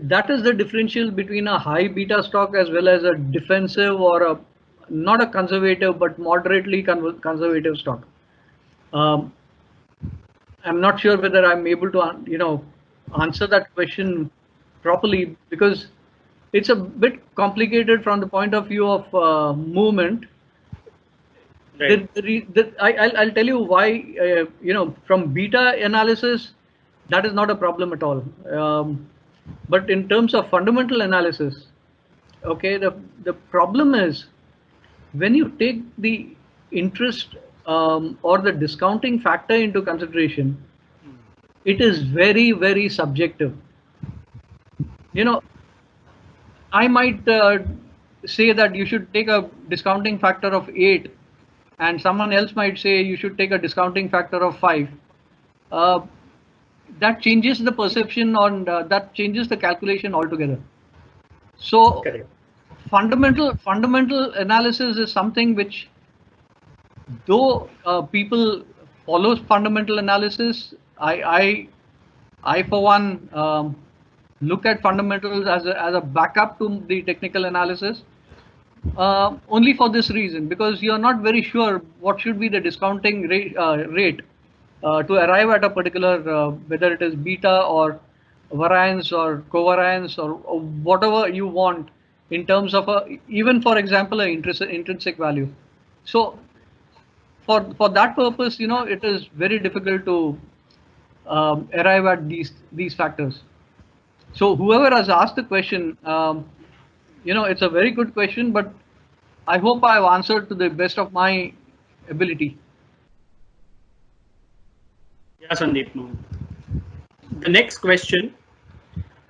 That is the differential between a high beta stock as well as a defensive or a not a conservative but moderately conservative stock. Um, I'm not sure whether I'm able to answer that question properly, because it's a bit complicated from the point of view of movement. Right. I'll tell you why. From beta analysis, that is not a problem at all. But in terms of fundamental analysis, okay, the problem is when you take the interest or the discounting factor into consideration, it is very, very subjective. I might say that you should take a discounting factor of 8, and someone else might say you should take a discounting factor of 5. Uh, that changes the perception on that changes the calculation altogether. So Correct. fundamental analysis is something which, though people follow fundamental analysis, I for one look at fundamentals as a backup to the technical analysis. Only for this reason, because you're not very sure what should be the discounting rate to arrive at a particular, whether it is beta or variance or covariance or whatever you want in terms of even for example, a intrinsic value. So for that purpose, it is very difficult to arrive at these factors. So whoever has asked the question, it's a very good question, but I hope I've answered to the best of my ability. Yeah, Sandeep. No. The next question: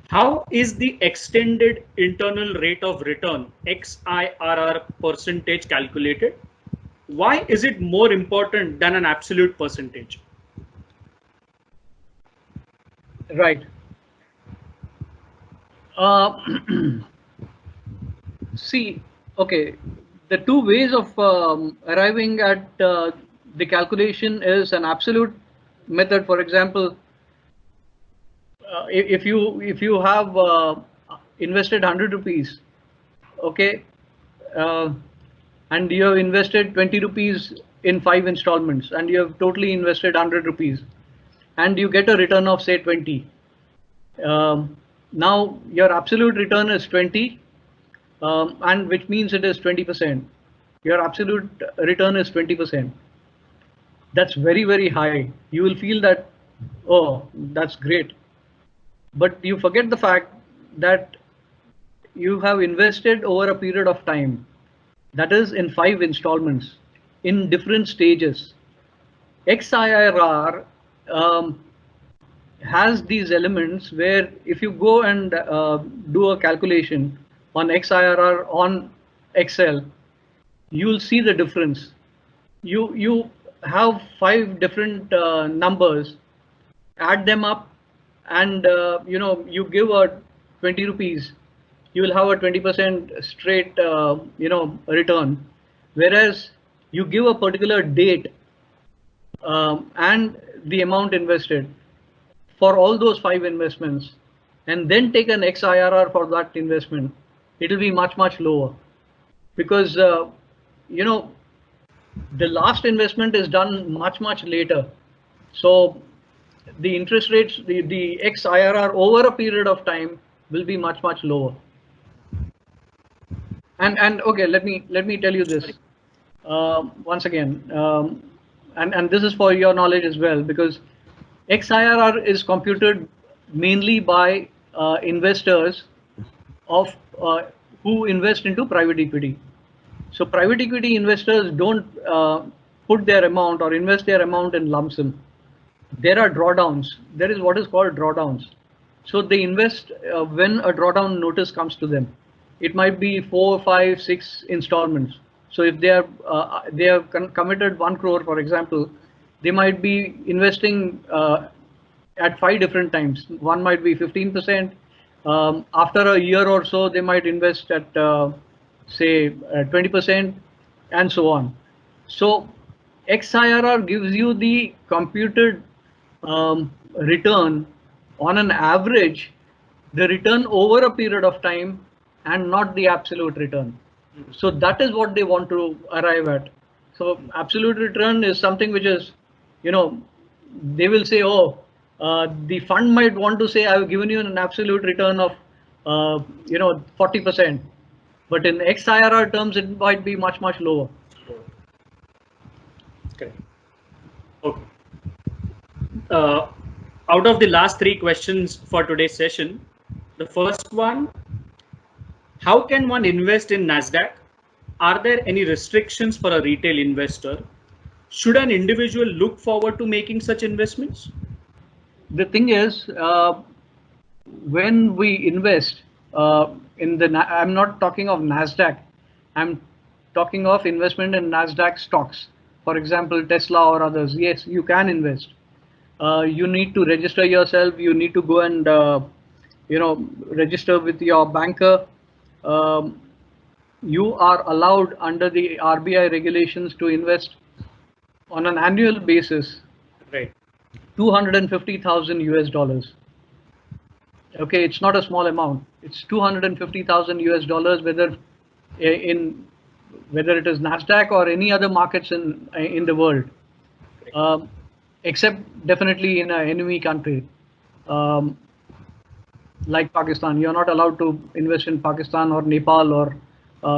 how is the extended internal rate of return (XIRR) percentage calculated? Why is it more important than an absolute percentage? Right. See, okay, the two ways of arriving at the calculation is an absolute method. For example, if you have invested 100 rupees, okay, uh, and you have invested 20 rupees in 5 installments, and you have totally invested 100 rupees, and you get a return of say 20. Now your absolute return is 20, and which means it is 20%. Your absolute return is 20%. That's very, very high. You will feel that, oh, that's great. But you forget the fact that you have invested over a period of time. That is in 5 installments in different stages. XIRR has these elements where if you go and do a calculation on XIRR on Excel, you'll see the difference. You have 5 different numbers, add them up, and you give a 20 rupees, you will have a 20% straight return. Whereas you give a particular date and the amount invested for all those 5 investments, and then take an XIRR for that investment, it will be much, much lower, because the last investment is done much, much later. So the interest rates, the XIRR over a period of time will be much, much lower. And okay, let me tell you this once again, and this is for your knowledge as well, because XIRR is computed mainly by investors of who invest into private equity. So private equity investors don't put their amount or invest their amount in lump sum. There are drawdowns. There is what is called drawdowns. So they invest when a drawdown notice comes to them. It might be 4, 5, 6 installments. So if they have committed 1 crore, for example, they might be investing at 5 different times. One might be 15%. After a year or so, they might invest at say 20%, and so on. So XIRR gives you the computed return on an average, the return over a period of time and not the absolute return. So that is what they want to arrive at. So absolute return is something which is, they will say, oh, the fund might want to say, I've given you an absolute return of, 40%. But in XIRR terms, it might be much, much lower. Okay. Okay. Out of the last three questions for today's session, the first one, how can one invest in NASDAQ? Are there any restrictions for a retail investor? Should an individual look forward to making such investments? The thing is, when we invest I'm not talking of NASDAQ, I'm talking of investment in NASDAQ stocks. For example, Tesla or others. Yes, you can invest. You need to register yourself. You need to go and register with your banker. Um, you are allowed under the RBI regulations to invest on an annual basis, Right. 250,000 US dollars. Okay, it's not a small amount. It's 250,000 US dollars, in whether it is Nasdaq or any other markets in the world, um, except definitely in an enemy country um, like Pakistan. You're not allowed to invest in Pakistan or Nepal or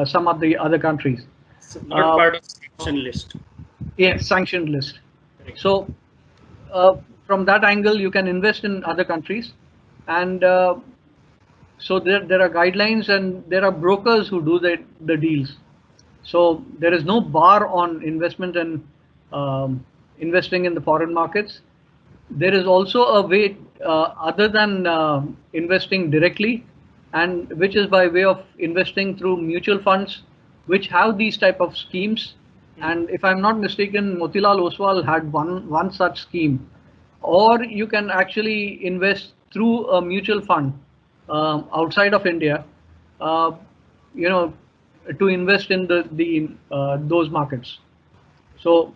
some of the other countries. It's not part of sanction list. Yes, sanctioned list. Correct. So from that angle, you can invest in other countries, and so there are guidelines and there are brokers who do the deals. So there is no bar on investment and investing in the foreign markets. There is also a way other than investing directly, and which is by way of investing through mutual funds, which have these type of schemes. And if I'm not mistaken, Motilal Oswal had one such scheme. Or you can actually invest through a mutual fund outside of India, uh, you know, to invest in the those markets. So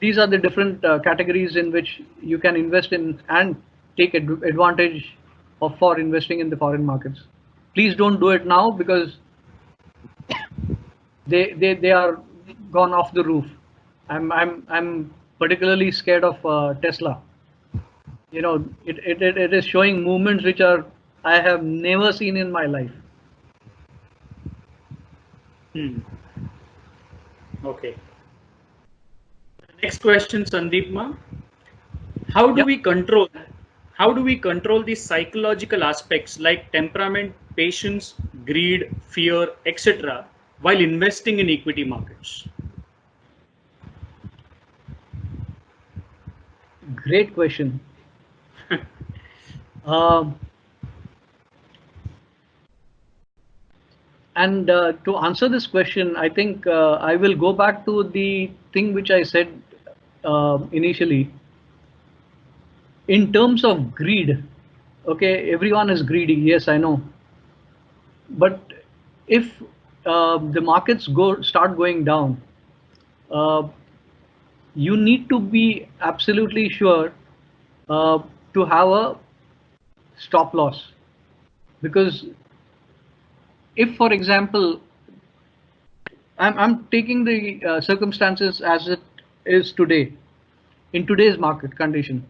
these are the different categories in which you can invest in and take advantage of for investing in the foreign markets. Please don't do it now because they are gone off the roof. I'm particularly scared of Tesla. It is showing movements which are I have never seen in my life. Okay. Next question, Sandeep Ma. How do Yep. we control? How do we control the psychological aspects like temperament, patience, greed, fear, etc., while investing in equity markets? Great question. Um, and to answer this question, I think I will go back to the thing which I said initially. In terms of greed, okay, everyone is greedy. Yes, I know. But if the markets start going down, uh, you need to be absolutely sure uh, to have a stop loss, because if, for example, I'm taking the circumstances as it is today, in today's market condition.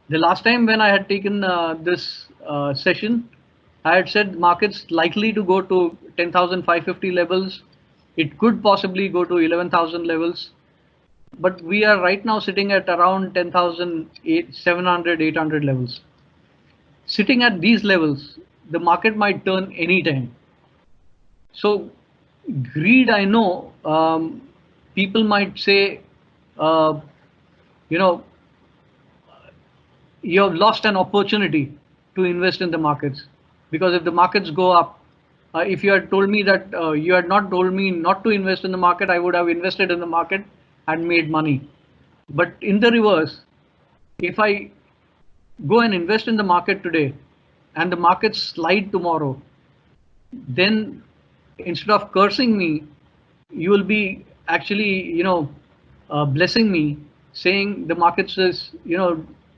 The last time when I had taken this session, I had said markets likely to go to 10,550 levels. It could possibly go to 11,000 levels, but we are right now sitting at around 10,700, 800 levels. Sitting at these levels, the market might turn anytime. So greed, I know, people might say, uh, you know, you have lost an opportunity to invest in the markets, because if the markets go up, if you had told me that you had not told me not to invest in the market, I would have invested in the market and made money. But in the reverse, if I go and invest in the market today and the markets slide tomorrow, then instead of cursing me, you will be actually, blessing me, saying the markets is,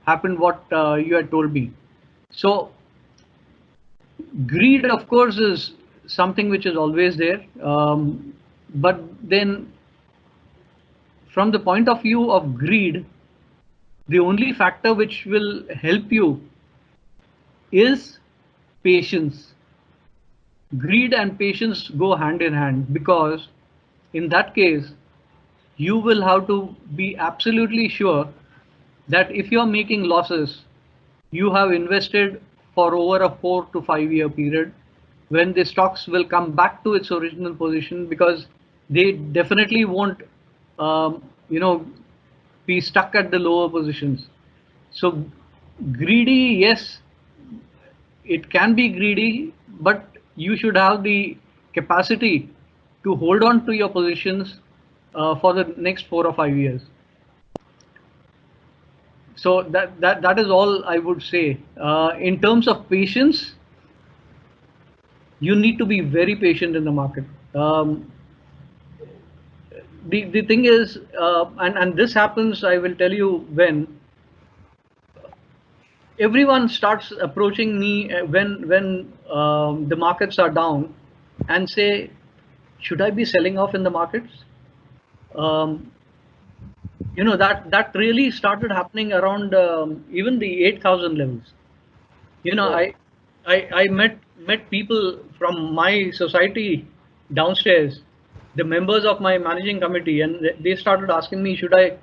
happened what you had told me. So greed, of course, is something which is always there. But then, from the point of view of greed, the only factor which will help you is patience. Greed and patience go hand in hand, because in that case, you will have to be absolutely sure that if you're making losses, you have invested for over a 4 to 5 year period, when the stocks will come back to its original position, because they definitely won't, um, you know, be stuck at the lower positions. So greedy, yes, it can be greedy, but you should have the capacity to hold on to your positions for the next 4 or 5 years. So that is all I would say. In terms of patience, you need to be very patient in the market. The thing is, and this happens, I will tell you, when everyone starts approaching me when the markets are down, and say, should I be selling off in the markets? Um, that really started happening around even the 8,000 levels. You know, Oh, I met people from my society downstairs, the members of my managing committee, and they started asking me, should I,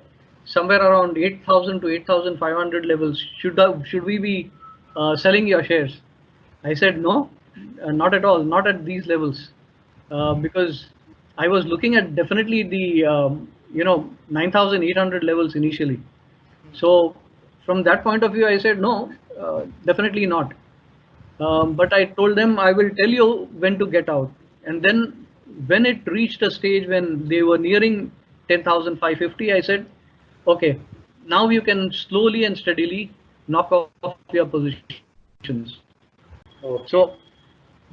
somewhere around 8,000 to 8,500 levels, should we be selling your shares? I said no, not at all, not at these levels, because I was looking at definitely the 9,800 levels initially. So from that point of view, I said no, definitely not. But I told them I will tell you when to get out. And then when it reached a stage when they were nearing 10,550, I said, okay, now you can slowly and steadily knock off your positions. So okay.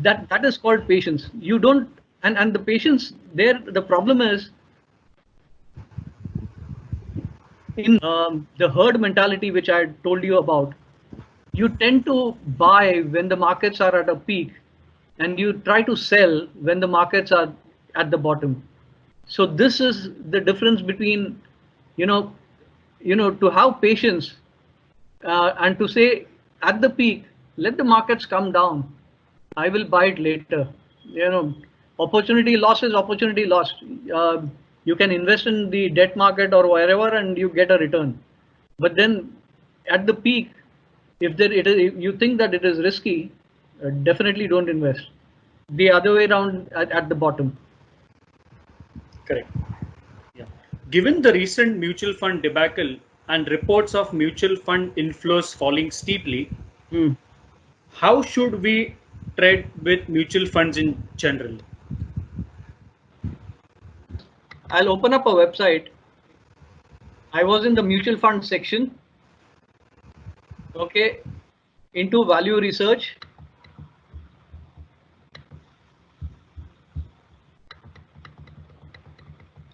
that is called patience. You don't, and the patience there, the problem is, in the herd mentality which I told you about, you tend to buy when the markets are at a peak, and you try to sell when the markets are at the bottom. So this is the difference between, you know to have patience, and to say, at the peak, let the markets come down, I will buy it later. Opportunity loss is opportunity lost. uh, you can invest in the debt market or wherever, and you get a return. But then at the peak, if you think that it is risky, definitely don't invest. The other way around, at the bottom. Correct. Yeah. Given the recent mutual fund debacle and reports of mutual fund inflows falling steeply, Hmm. how should we trade with mutual funds in general? I'll open up a website. I was in the mutual fund section, okay, into value research,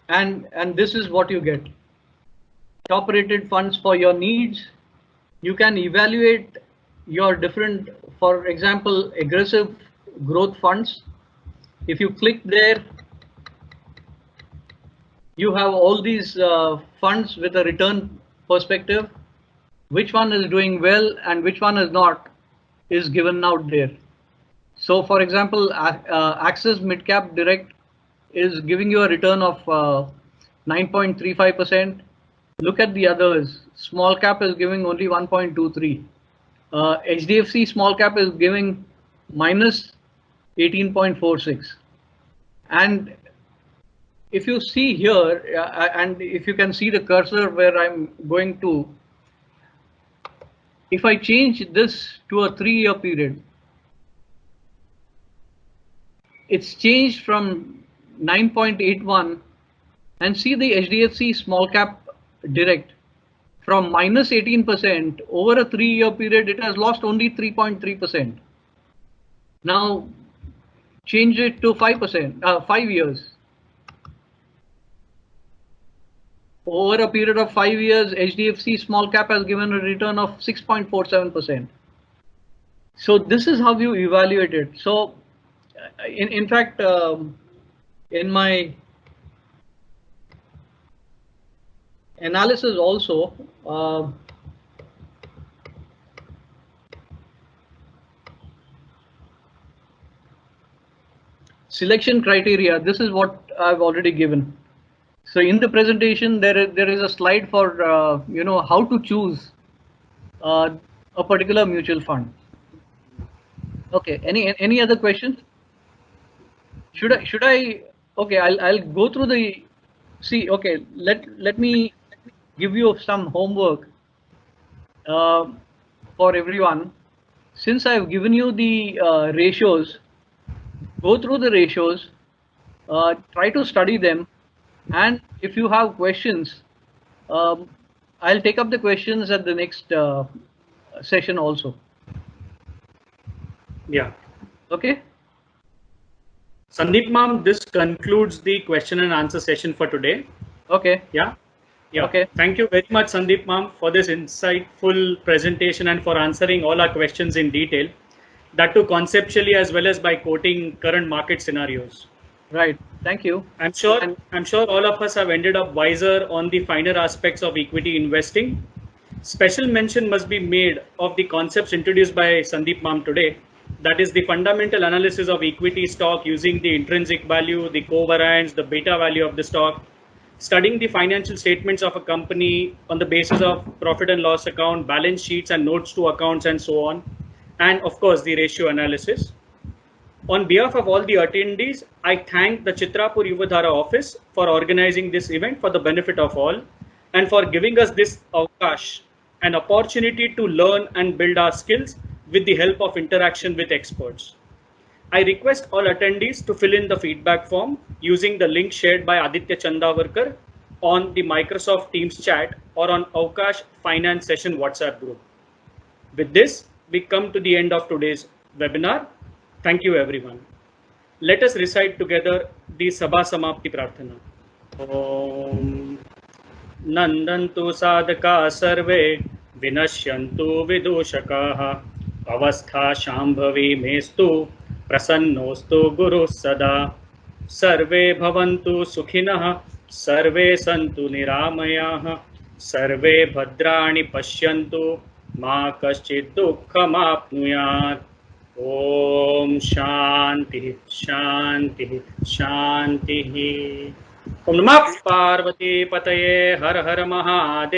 and this is what you get: top rated funds for your needs. You can evaluate your different, for example, aggressive growth funds. If you click there, you have all these funds with a return perspective. Which one is doing well and which one is not is given out there. So, for example, Access Midcap Direct is giving you a return of 9.35%. Look at the others. Small cap is giving only 1.23. HDFC small cap is giving minus 18.46. And if you see here, and if you can see the cursor where I'm going to, if I change this to a 3 year period, it's changed from 9.81, and see the HDFC small cap direct from minus 18% over a 3 year period, it has lost only 3.3%. Now change it to 5%, 5 years. over a period of 5 years, HDFC small cap has given a return of 6.47%. So this is how you evaluate it. So in fact, in my analysis also, selection criteria, this is what I've already given. So in the presentation, there is a slide for how to choose a particular mutual fund. Okay. Any other questions? Should I? Okay, I'll go through the. See, okay. Let me give you some homework for everyone. Since I've given you the ratios, go through the ratios, try to study them, and if you have questions, I'll take up the questions at the next session also. Yeah. Okay. Sandeep ma'am, this concludes the question and answer session for today. Okay. Yeah. Yeah. Okay. Thank you very much, Sandeep ma'am, for this insightful presentation and for answering all our questions in detail. That too conceptually as well as by quoting current market scenarios. Right. Thank you. I'm sure all of us have ended up wiser on the finer aspects of equity investing. Special mention must be made of the concepts introduced by Sandeep ma'am today. That is the fundamental analysis of equity stock using the intrinsic value, the covariance, the beta value of the stock, studying the financial statements of a company on the basis of profit and loss account, balance sheets and notes to accounts and so on, and of course the ratio analysis. On behalf of all the attendees, I thank the Chitrapur Yuvadhara office for organizing this event for the benefit of all and for giving us this Avakash, an opportunity to learn and build our skills with the help of interaction with experts. I request all attendees to fill in the feedback form using the link shared by Aditya Chandavarkar on the Microsoft Teams chat or on Avakash Finance Session WhatsApp group. With this, we come to the end of today's webinar. Thank you, everyone. Let us recite together the Sabha Samapti Prarthana. Om Nandantu Sadaka Sarve Vinashyantu Vidushakaha Avastha Shambhavi Mestu Prasannostu Guru Sada Sarve Bhavantu Sukhinaha Sarve Santu Niramayaha Sarve Bhadrani Pashyantu Ma Kaschid Dukhamapnuyat. Om Shanti Shanti Shanti. Om Namah Parvati Pataye Har Har Mahadev.